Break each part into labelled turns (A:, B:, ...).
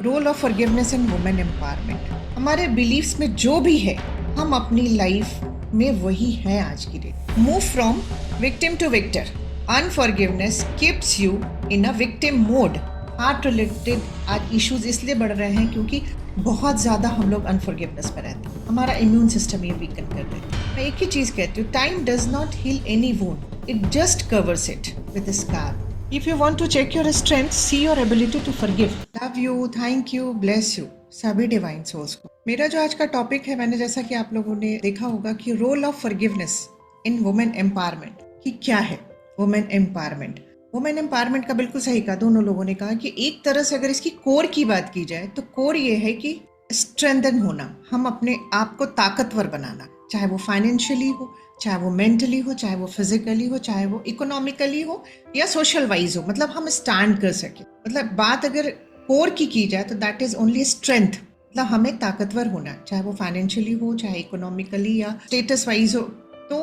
A: Role of forgiveness in women empowerment. हमारे beliefs में जो भी है हम अपनी लाइफ में वही है आज की date. Move from victim to victor. Unforgiveness keeps you in a victim mode. Heart related आज इश्यूज इसलिए बढ़ रहे हैं क्योंकि बहुत ज़्यादा हम लोग अनफॉरगिवनेस में रहते हैं। हमारा इम्यून सिस्टम ये वीकन कर रहे हैं। मैं एक ही चीज़ कहती हूँ, time does not heal any wound, it just covers it with a scar. If you want to check your strength, see your ability to forgive. Love you, thank you, bless you. सभी divine souls को। मेरा जो आज का topic है, मैंने जैसा कि आप लोगों ने देखा होगा कि role of forgiveness in women empowerment कि क्या है वुमेन एम्पावरमेंट। वुमेन एम्पावरमेंट का बिल्कुल सही कहा, दोनों लोगों ने कहा कि एक तरह से अगर इसकी कोर की बात की जाए तो कोर ये है कि स्ट्रेंथन होना, हम अपने आप को ताकतवर बनाना, चाहे वो फाइनेंशियली हो, चाहे वो मेंटली हो, चाहे वो फिजिकली हो, चाहे वो इकोनॉमिकली हो या सोशल वाइज हो। मतलब हम स्टैंड कर सके। मतलब बात अगर कोर की जाए तो दैट इज ओनली स्ट्रेंथ। मतलब हमें ताकतवर होना, चाहे वो फाइनेंशियली हो, चाहे इकोनॉमिकली या स्टेटस वाइज हो। तो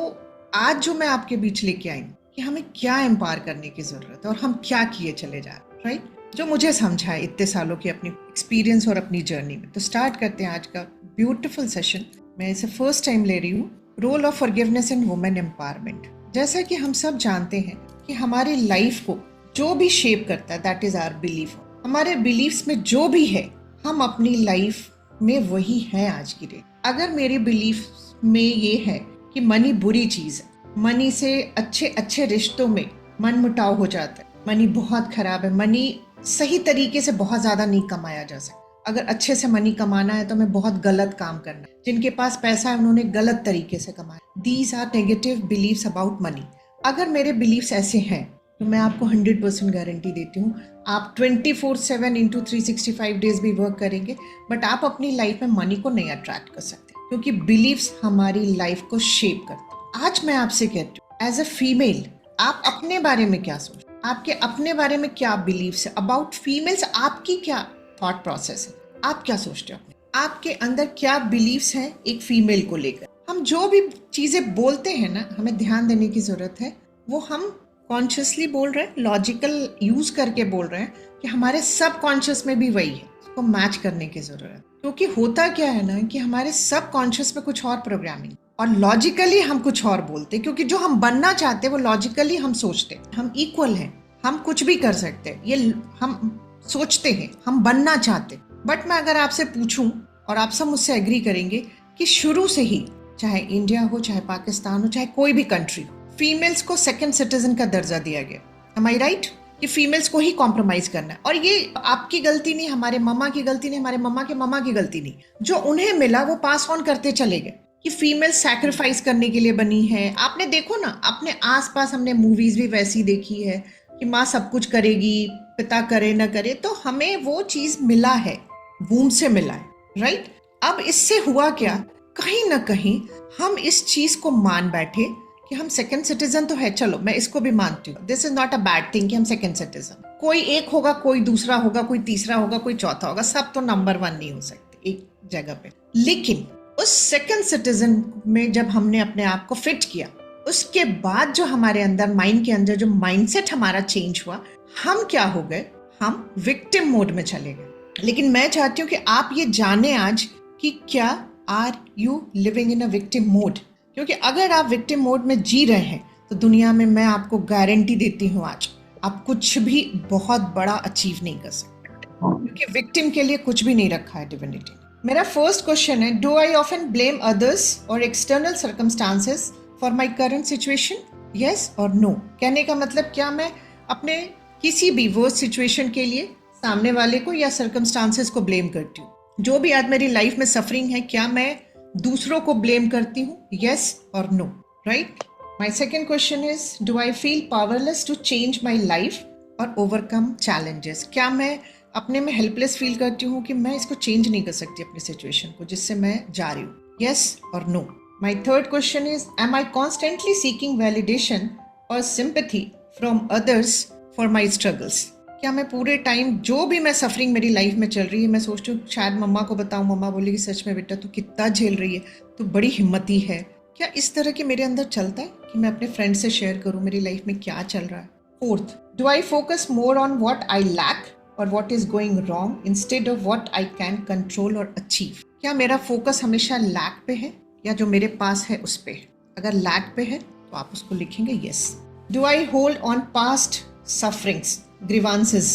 A: आज जो मैं आपके बीच लेके आई कि हमें क्या एम्पावर करने की जरूरत है और हम क्या किए चले जा रहे हैं, राइट, जो मुझे समझा है इतने सालों की अपनी एक्सपीरियंस और अपनी जर्नी में। तो स्टार्ट करते हैं आज का ब्यूटिफुल सेशन। मैं इसे फर्स्ट टाइम ले रही हूँ, role of forgiveness in women empowerment. जैसा कि हम सब जानते हैं कि हमारी लाइफ को जो भी शेप करता है दैट इज आवर बिलीफ। हमारे बिलीफ्स में जो भी है हम अपनी लाइफ में वही है आज की डेट। अगर मेरे बिलीफ में ये है कि मनी बुरी चीज है, मनी से अच्छे अच्छे रिश्तों में मन मुटाव हो जाता है, मनी बहुत खराब है, मनी सही तरीके से बहुत ज्यादा नहीं कमाया जा सकता, अगर अच्छे से मनी कमाना है तो हमें बहुत गलत काम करना है, जिनके पास पैसा है उन्होंने गलत तरीके से कमाया। These are negative beliefs about money. अगर मेरे बिलीव्स ऐसे हैं तो मैं आपको 100% गारंटी देती हूँ, आप 24/7 इंटू 365 डेज भी वर्क करेंगे बट आप अपनी लाइफ में मनी को नहीं अट्रैक्ट कर सकते, क्योंकि बिलीव्स हमारी लाइफ को शेप करते हैं। आज मैं आपसे कहती हूँ एज अ फीमेल, आप अपने बारे में क्या सोचते, आपके अपने बारे में क्या बिलीव्स है अबाउट फीमेल्स, आपकी क्या थॉट प्रोसेस है, आप क्या सोचते हो, आपके अंदर क्या बिलीव्स हैं एक फीमेल को लेकर। हम जो भी चीजें बोलते हैं ना, हमें ध्यान देने की जरूरत है, वो हम कॉन्शियसली बोल रहे हैं, लॉजिकल यूज करके बोल रहे हैं कि हमारे सब कॉन्शियस में भी वही है, उसको मैच करने की जरूरत है। क्योंकि होता क्या है ना कि हमारे सब कॉन्शियस में कुछ और प्रोग्रामिंग और लॉजिकली हम कुछ और बोलते हैं, क्योंकि जो हम बनना चाहते हैं वो लॉजिकली हम सोचते हैं, हम इक्वल हैं, हम कुछ भी कर सकते हैं, ये हम सोचते हैं, हम बनना चाहते। बट मैं अगर आपसे पूछूं और आप सब मुझसे एग्री करेंगे कि शुरू से ही, चाहे इंडिया हो, चाहे पाकिस्तान हो, चाहे कोई भी कंट्री हो, फीमेल्स को सेकंड सिटीजन का दर्जा दिया गया। एम आई राइट? कि फीमेल्स को ही कॉम्प्रोमाइज करना है। और ये आपकी गलती नहीं, हमारे मम्मा की गलती नहीं, हमारे मम्मा के मम्मा की गलती नहीं, जो उन्हें मिला वो पास ऑन करते चले गए कि फीमेल सैक्रिफाइस करने के लिए बनी है। आपने देखो ना, अपने आसपास हमने मूवीज भी वैसी देखी है कि माँ सब कुछ करेगी, पिता करे न करे, तो हमें वो चीज मिला है, वूम से मिला है, राइट। अब इससे हुआ क्या, कहीं ना कहीं हम इस चीज को मान बैठे कि हम सेकंड सिटीजन तो है, चलो मैं इसको भी मानती हूँ, this is not a bad thing कि हम सेकंड सिटीजन, कोई एक होगा, कोई दूसरा होगा, कोई तीसरा होगा, कोई चौथा होगा, सब तो नंबर 1 नहीं हो सकते एक जगह पे। लेकिन उस सेकंड सिटीजन में जब हमने अपने आप को फिट किया, उसके बाद जो हमारे अंदर, माइंड के अंदर जो माइंडसेट हमारा चेंज हुआ, हम क्या हो गए, हम विक्टिम मोड में चले गए। लेकिन मैं चाहती हूँ कि आप ये जाने आज कि क्या are you living in a victim mode, क्योंकि अगर आप विक्टिम मोड में जी रहे हैं तो दुनिया में मैं आपको गारंटी देती हूँ आज आप कुछ भी बहुत बड़ा अचीव नहीं कर सकते, क्योंकि विक्टिम के लिए कुछ भी नहीं रखा है डिविनिटी। मेरा फर्स्ट क्वेश्चन है, do I often blame others और external circumstances for my current situation, yes और नो। कहने का मतलब, क्या मैं अपने किसी भी वर्स्ट सिचुएशन के लिए सामने वाले को या सर्कमस्टांसेस को ब्लेम करती हूँ? जो भी आज मेरी लाइफ में सफरिंग है, क्या मैं दूसरों को ब्लेम करती हूँ, यस और no, right. My second question is, do I feel powerless to change my life और ओवरकम चैलेंजेस। क्या मैं अपने में हेल्पलेस फील करती हूँ कि मैं इसको चेंज नहीं कर सकती अपनी सिचुएशन को जिससे मैं जा रही हूँ, यस और no. My third question is, am I constantly seeking validation और sympathy from others for my struggles. क्या मैं पूरे टाइम जो भी मैं सफरिंग मेरी लाइफ में चल रही है, मैं सोचती हूँ शायद मम्मा को बताऊँ, मम्मा बोलेगी सच में बेटा तू कितना झेल रही है, तू बड़ी हिम्मती है, क्या इस तरह के मेरे अंदर चलता है कि मैं अपने फ्रेंड से शेयर करूँ मेरी लाइफ में क्या चल रहा है? Fourth, do I focus more on what I lack और what is going wrong instead of what I can control or achieve? क्या मेरा फोकस हमेशा लैक पे है या जो मेरे पास है उस पे? अगर लैक पे है तो आप उसको लिखेंगे yes. Do I hold on past sufferings, grievances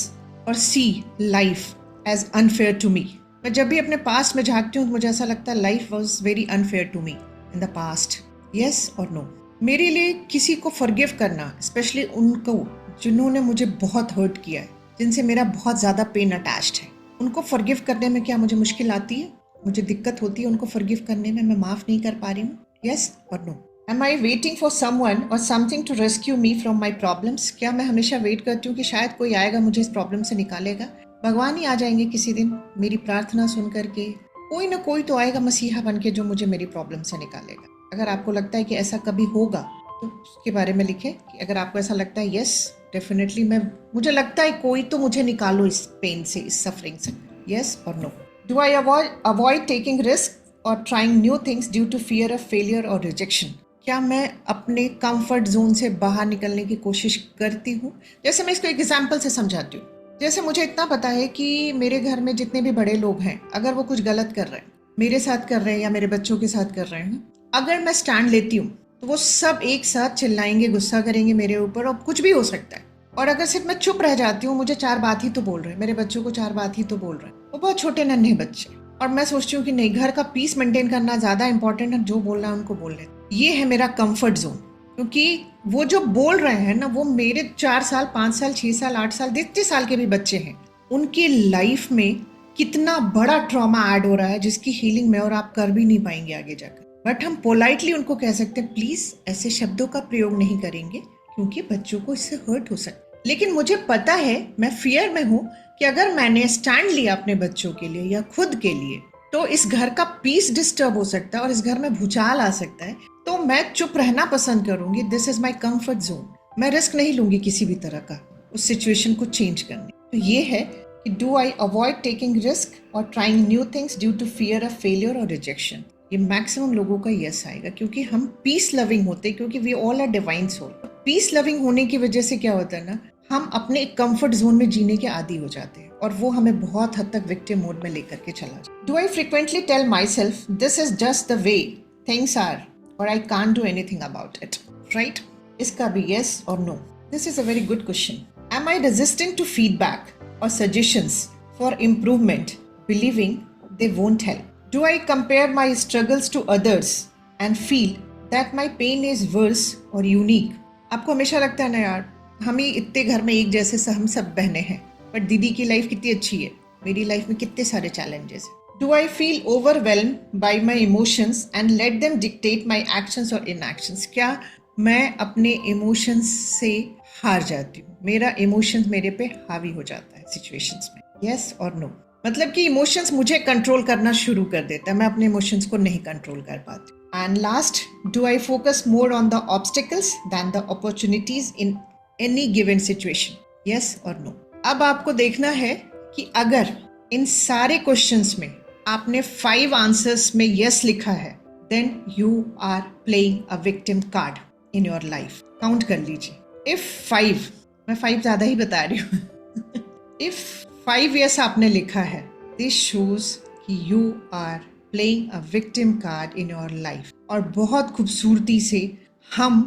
A: or see life as unfair to me? मैं जब भी अपने पास्ट में झांकती हूँ तो मुझे ऐसा लगता है life was very unfair to me in the past. Yes और नो? मेरे लिए किसी को फॉरगिव करना, स्पेशली उनको जिन्होंने मुझे बहुत हर्ट किया है, जिनसे मेरा बहुत ज़्यादा पेन अटैच्ड है, उनको फॉरगिव करने में क्या मुझे मुश्किल आती है? मुझे दिक्कत होती है उनको फॉरगिव करने में? मैं माफ़ नहीं कर पा रही हूँ? यस और no? Am I waiting for someone or something to rescue me from my problems? क्या मैं हमेशा वेट करती हूँ कि शायद कोई आएगा मुझे इस प्रॉब्लम से निकालेगा? भगवान ही आ जाएंगे किसी दिन मेरी प्रार्थना सुन करके. कोई ना कोई तो आएगा मसीहा बन के जो मुझे मेरी प्रॉब्लम से निकालेगा. अगर आपको लगता है कि ऐसा कभी होगा तो उसके बारे में लिखें कि अगर आपको ऐसा लगता है यस डेफिनेटली मुझे लगता है कोई तो मुझे निकालो इस पेन से, इस सफरिंग से. यस और no? Do I avoid taking risk और trying new things due to fear of failure और रिजेक्शन? क्या मैं अपने कंफर्ट जोन से बाहर निकलने की कोशिश करती हूँ? जैसे मैं इसको एक एग्जाम्पल से समझाती हूँ. जैसे मुझे इतना पता है कि मेरे घर में जितने भी बड़े लोग हैं, अगर वो कुछ गलत कर रहे हैं, मेरे साथ कर रहे हैं या मेरे बच्चों के साथ कर रहे हैं, अगर मैं स्टैंड लेती हूँ तो वो सब एक साथ चिल्लाएंगे, गुस्सा करेंगे मेरे ऊपर और कुछ भी हो सकता है. और अगर सिर्फ मैं चुप रह जाती हूँ, मुझे 4 बात ही तो बोल रहे हैं, मेरे बच्चों को 4 बात ही तो बोल रहे हैं, वो बहुत छोटे नन्हे बच्चे, और मैं सोचती हूँ कि नहीं, घर का पीस मेंटेन करना ज़्यादा इंपॉर्टेंट है, जो बोल रहा है उनको बोल रहे. ये है मेरा कंफर्ट जोन, क्योंकि वो जो बोल रहे हैं ना, वो मेरे 4 साल 5 साल 6 साल 8 साल 30 साल के भी बच्चे हैं, उनकी लाइफ में कितना बड़ा ट्रॉमा ऐड हो रहा है जिसकी हीलिंग मैं और आप कर भी नहीं पाएंगे आगे जाकर. बट हम पोलाइटली उनको कह सकते हैं प्लीज ऐसे शब्दों का प्रयोग नहीं करेंगे क्योंकि बच्चों को इससे हर्ट हो सकता है. लेकिन मुझे पता है, मैं फियर में हूँ कि अगर मैंने स्टैंड लिया अपने बच्चों के लिए या खुद के लिए तो इस घर का पीस डिस्टर्ब हो सकता है और इस घर में भूचाल आ सकता है. तो मैं चुप रहना पसंद करूंगी. This is my comfort zone. मैं रिस्क नहीं लूंगी किसी भी तरह का उस सिचुएशन को चेंज करने. तो ये है कि do I avoid taking risk और trying new things due to fear of failure और रिजेक्शन. ये मैक्सिमम लोगों का यस आएगा क्योंकि हम पीस लविंग होते हैं, क्योंकि we all are divine soul. Peace loving होने की वजह से क्या होता है ना, हम अपने एक कंफर्ट जोन में जीने के आदी हो जाते हैं और वो हमें बहुत हद तक विक्टिम मोड में लेकर के चला जाए. Do I frequently tell myself this is just the way things are और I can't do anything about it? Right? इसका भी yes or no. This is a very good question. Am I resistant to feedback or suggestions for improvement, believing they won't help? Do I compare my struggles to others and feel that my pain is worse or unique? आपको हमेशा लगता है ना यार, हम ही इतने घर में एक जैसे हम सब बहने हैं, बट दीदी की लाइफ कितनी अच्छी है, मेरी लाइफ में कितने सारे चैलेंजेस हैं. Do I feel overwhelmed by my emotions and let them dictate my actions or inactions? क्या मैं अपने इमोशंस से हार जाती हूँ? मेरा इमोशंस मेरे पे हावी हो जाता है सिचुएशंस में? यस और नो? मतलब कि इमोशंस मुझे कंट्रोल करना शुरू कर देता है, मैं अपने इमोशंस को नहीं कंट्रोल कर पाती. And last, do I focus more on the obstacles than the opportunities in any given situation? Yes और नो? अब आपको देखना है कि अगर इन सारे क्वेश्चंस में आपने 5 आंसर्स में यस लिखा है, then you are playing a victim card in your life. Count कर लीजिए. इफ 5, मैं 5 ज्यादा ही बता रही हूँ. इफ 5 यस आपने लिखा है, दिस शोज कि you are playing a victim card in your life. और बहुत खूबसूरती से हम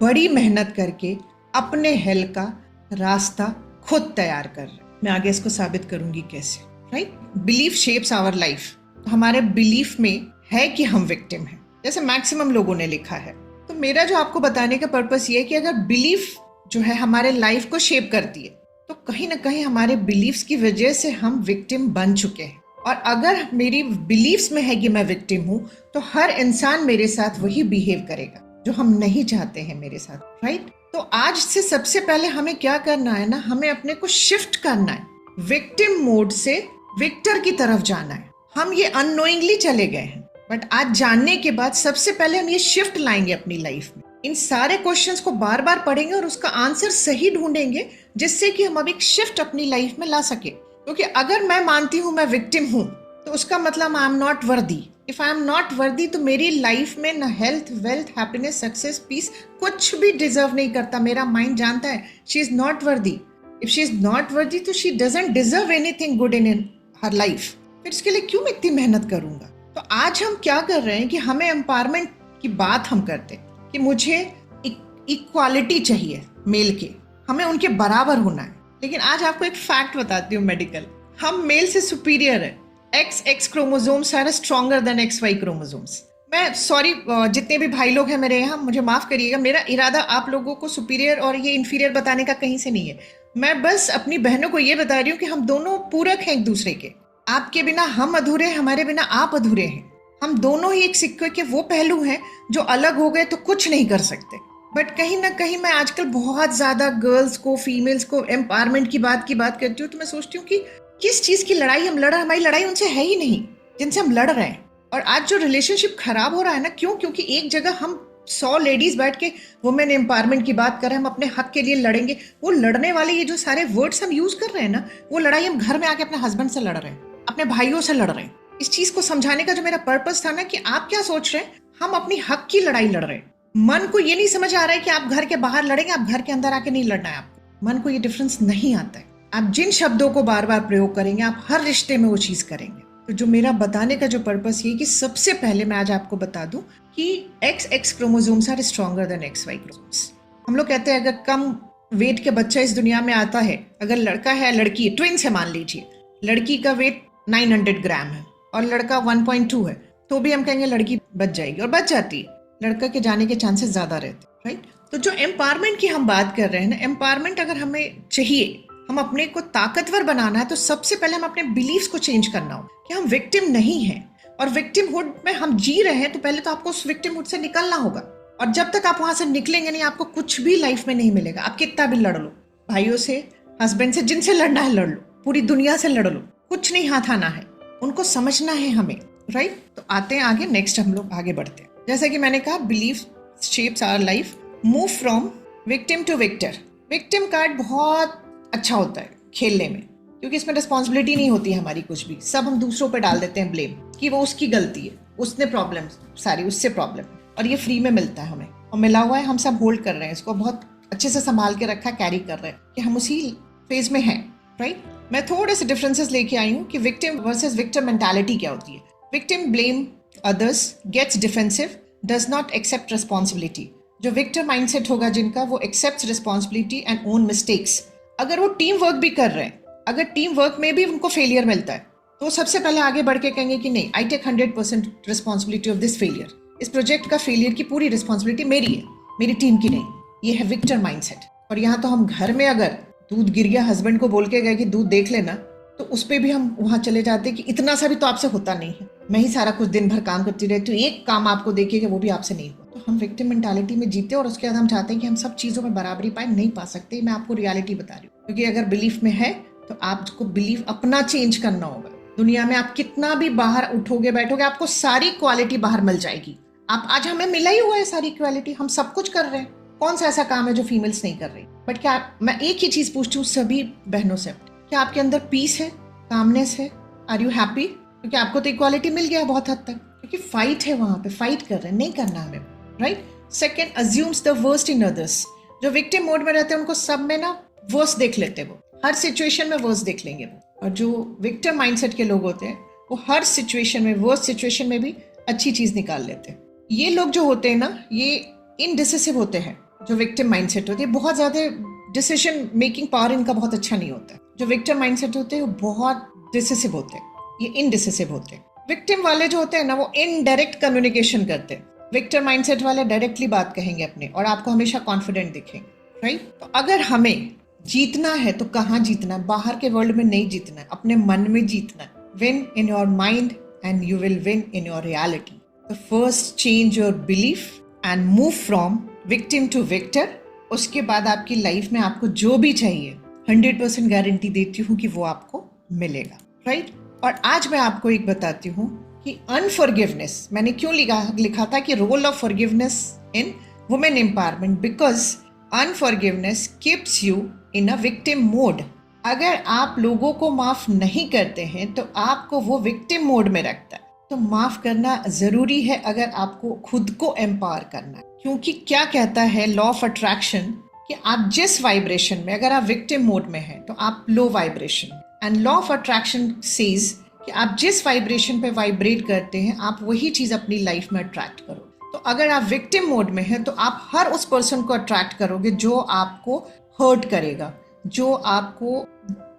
A: बड़ी मेहनत करके अपने हेल का रास्ता खुद तैयार कर रहे हैं. मैं आगे इसको साबित करूंगी कैसे. Right? Belief shapes our life. हमारे बिलीफ में है कि हम विक्टिम हैं, जैसे मैक्सिमम लोगों ने लिखा है. तो मेरा जो आपको बताने का पर्पस ये है कि अगर बिलीफ जो है हमारे लाइफ को शेप करती है, तो कहीं ना कहीं हमारे बिलीफ्स की वजह से हम विक्टिम बन चुके हैं. और अगर मेरी बिलीफ्स में है कि मैं विक्टिम हूं, तो हर इंसान मेरे साथ वही बिहेव करेगा जो हम नहीं चाहते हैं मेरे साथ. राइट? तो आज से सबसे पहले हमें क्या करना है ना, हमें अपने को शिफ्ट करना है. विक्टिम मोड से विक्टर की तरफ जाना है. हम ये अननोइंगली चले गए हैं, बट आज जानने के बाद सबसे पहले हम ये शिफ्ट लाएंगे अपनी लाइफ में. इन सारे क्वेश्चंस को बार बार पढ़ेंगे और उसका आंसर सही ढूंढेंगे, जिससे कि हम अब एक शिफ्ट अपनी लाइफ में ला सके. क्योंकि अगर मैं मानती हूं मैं विक्टिम हूं, तो उसका मतलब I am not worthy. If I am not worthy, तो मेरी लाइफ में ना health, wealth, happiness, success, peace कुछ भी डिजर्व नहीं करता. मेरा माइंड जानता है she is not worthy. If she is not worthy तो she doesn't deserve anything good in her life. फिर इसके लिए क्यों मैं इतनी मेहनत करूंगा? तो आज हम क्या कर रहे हैं कि हमें एम्पावरमेंट की बात हम करते कि मुझे इक्वालिटी चाहिए मेल के, हमें उनके बराबर होना है। लेकिन आज आपको एक फैक्ट बताती हूँ मेडिकल, हम मेल से सुपीरियर है। XX chromosomes are stronger than XY chromosomes. मैं सॉरी जितने भी भाई लोग हैं मेरे यहाँ, मुझे माफ करिएगा, मेरा इरादा आप लोगों को सुपीरियर और ये इंफीरियर बताने का कहीं से नहीं है। मैं बस अपनी बहनों को ये बता रही हूँ कि हम दोनों पूरक हैं एक दूसरे के। आपके बिना हम अधूरे, हमारे बिना आप अधूरे हैं। हम दोनों ही एक सिक्के के वो पहलू हैं जो अलग हो गए तो कुछ नहीं कर सकते। बट कहीं ना कहीं मैं आजकल बहुत ज्यादा गर्ल्स को, फीमेल्स को एम्पावरमेंट की बात करती हूँ तो मैं सोचती हूँ कि किस चीज की लड़ाई हम लड़ रहे हैं? हमारी लड़ाई उनसे है ही नहीं जिनसे हम लड़ रहे हैं। और आज जो रिलेशनशिप खराब हो रहा है ना, क्यों? क्योंकि एक जगह हम 100 लेडीज बैठ के वुमेन एम्पावरमेंट की बात कर रहे हैं, हम अपने हक के लिए लड़ेंगे। वो लड़ने वाले ये जो सारे वर्ड्स हम यूज कर रहे हैं ना, वो लड़ाई हम घर में आके अपने हस्बैंड से लड़ रहे हैं, अपने भाइयों से लड़ रहे हैं। इस चीज को समझाने का जो मेरा पर्पस था ना, कि आप क्या सोच रहे हैं, हम अपनी हक की लड़ाई लड़ रहे हैं। मन को ये नहीं समझ आ रहा है कि आप घर के बाहर लड़ेंगे, आप घर के अंदर आके नहीं लड़ना है आपको। मन को ये डिफरेंस नहीं आता है। आप जिन शब्दों को बार बार प्रयोग करेंगे, आप हर रिश्ते में वो चीज करेंगे। तो जो मेरा बताने का जो पर्पस ये कि सबसे पहले मैं आज आपको बता दूं कि XX chromosomes are stronger than XY chromosomes. हम लोग कहते हैं अगर कम वेट के बच्चा इस दुनिया में आता है, अगर लड़का है लड़की है, ट्विंस है मान लीजिए, लड़की का वेट 900 ग्राम है और लड़का 1.2 है, तो भी हम कहेंगे लड़की बच जाएगी, और बच जाती है। लड़का के जाने के चांसेस ज्यादा रहते हैं, राइट? तो जो एम्पावरमेंट की हम बात कर रहे हैं ना, एम्पावरमेंट अगर हमें चाहिए, हम अपने को ताकतवर बनाना है, तो सबसे पहले हम अपने बिलीव्स को चेंज करना हो कि हम विक्टिम नहीं हैं। और विक्टिमहुड में हम जी रहे हैं तो पहले तो आपको उस विक्टिमहुड से निकलना होगा। और जब तक आप वहां से निकलेंगे नहीं, आपको कुछ भी लाइफ में नहीं मिलेगा। आप कितना भी लड़ लो, भाइयों से, हस्बैंड से, जिनसे लड़ना है लड़ लो, पूरी दुनिया से लड़ लो, कुछ नहीं हाथ आना है। उनको समझना है हमें, राइट? तो आते हैं आगे, नेक्स्ट हम लोग आगे बढ़ते हैं। जैसा कि मैंने कहा, belief shapes our life, move from victim to victor. Victim card बहुत अच्छा होता है खेलने में, क्योंकि इसमें रिस्पॉन्सिबिलिटी नहीं होती है हमारी कुछ भी। सब हम दूसरों पे डाल देते हैं ब्लेम कि वो उसकी गलती है, उसने प्रॉब्लम सारी उससे प्रॉब्लम, और ये फ्री में मिलता है हमें, और मिला हुआ है, हम सब होल्ड कर रहे हैं इसको, बहुत अच्छे से संभाल के रखा, कैरी कर रहे हैं कि हम उसी फेज में हैं, राइट? मैं थोड़े से डिफरेंसेस लेके आई हूँ कि विक्टिम वर्सेस विक्टिम मेंटालिटी क्या होती है। Victim blame others, gets defensive, does not accept responsibility. जो विक्टिम माइंडसेट होगा जिनका, वो accept responsibility and own mistakes. अगर वो टीम वर्क भी कर रहे हैं, अगर टीम वर्क में भी उनको फेलियर मिलता है, तो सबसे पहले आगे बढ़ के कहेंगे कि नहीं, I take 100% responsibility of this failure. इस प्रोजेक्ट का फेलियर की पूरी रिस्पॉन्सिबिलिटी मेरी है, मेरी टीम की नहीं। ये है विक्टर माइंडसेट। और यहाँ तो हम घर में अगर दूध गिर गया, हस्बैंड को बोल के गए कि दूध देख लेना, तो उस पर भी हम वहां चले जाते कि इतना सा भी तो आपसे होता नहीं है, मैं ही सारा कुछ दिन भर काम करती रहती हूँ, एक काम आपको देखिए वो भी आपसे नहीं हुआ। तो हम विक्टिम मेंटालिटी में जीते, और उसके बाद हम चाहते हैं कि हम सब चीजों में बराबरी पाए, नहीं पा सकते। मैं आपको रियलिटी बता रही हूँ, क्योंकि अगर बिलीफ में है तो आपको बिलीफ अपना चेंज करना होगा। दुनिया में आप कितना भी बाहर उठोगे बैठोगे, आपको सारी क्वालिटी बाहर मिल जाएगी। आप आज हमें मिला ही हुआ है सारी क्वालिटी, हम सब कुछ कर रहे हैं। कौन सा ऐसा काम है जो फीमेल्स नहीं कर रही? बट क्या मैं एक ही चीज पूछती हूँ सभी बहनों से, क्या आपके अंदर पीस है, कामनेस है, आर यू हैप्पी? क्योंकि आपको तो इक्वालिटी मिल गया है बहुत हद तक, क्योंकि फाइट है वहां पे, फाइट कर रहे हैं, नहीं करना हमें, right? Second, assumes the worst in others. जो विक्टिम मोड में रहते हैं उनको सब में ना वर्स्ट देख लेते हैं, वो हर सिचुएशन में वर्स्ट देख लेंगे वो। और जो विक्टिम माइंडसेट के लोग होते हैं, वो हर सिचुएशन में, वर्स्ट सिचुएशन में भी अच्छी चीज निकाल लेते हैं। ये लोग जो होते हैं ना, ये इनडिसिसिव होते हैं। जो विक्टिम माइंडसेट होते हैं, बहुत ज्यादा डिसीजन मेकिंग पावर इनका बहुत अच्छा नहीं होता है। जो विक्टिम माइंडसेट होते हैं वो बहुत डिसिसिव होते हैं, ये इनडिसिसिव होते हैं। विक्टिम वाले जो होते हैं ना, वो इनडायरेक्ट कम्युनिकेशन करते हैं। विक्टिम माइंडसेट वाले डायरेक्टली बात कहेंगे अपने, और आपको हमेशा कॉन्फिडेंट दिखेंगे, राइट? तो अगर हमें जीतना है तो कहाँ जीतना है? बाहर के वर्ल्ड में नहीं जीतना है, अपने मन में जीतना है। Win in your mind and you will win in your reality. तो first change your belief and move from victim to victor. उसके बाद आपकी लाइफ में आपको जो भी चाहिए 100% गारंटी देती हूँ कि वो आपको मिलेगा, राइट? और आज मैं आपको एक बताती हूँ कि अनफॉरगिवनेस, मैंने क्यों लिखा था कि role of forgiveness in women empowerment, because unforgiveness keeps you in a victim mode. अगर आप लोगों को माफ नहीं करते हैं तो आपको वो विक्टिम मोड में रखता है। तो माफ करना जरूरी है अगर आपको खुद को एम्पावर करना है, क्योंकि क्या कहता है लॉ ऑफ अट्रैक्शन कि आप जिस वाइब्रेशन में, अगर आप विक्टिम मोड में हैं तो आप low vibration, and law of attraction says कि आप जिस वाइब्रेशन पे वाइब्रेट करते हैं आप वही चीज अपनी लाइफ में अट्रैक्ट करो। तो अगर आप विक्टिम मोड में हैं तो आप हर उस पर्सन को अट्रैक्ट करोगे जो आपको हर्ट करेगा, जो आपको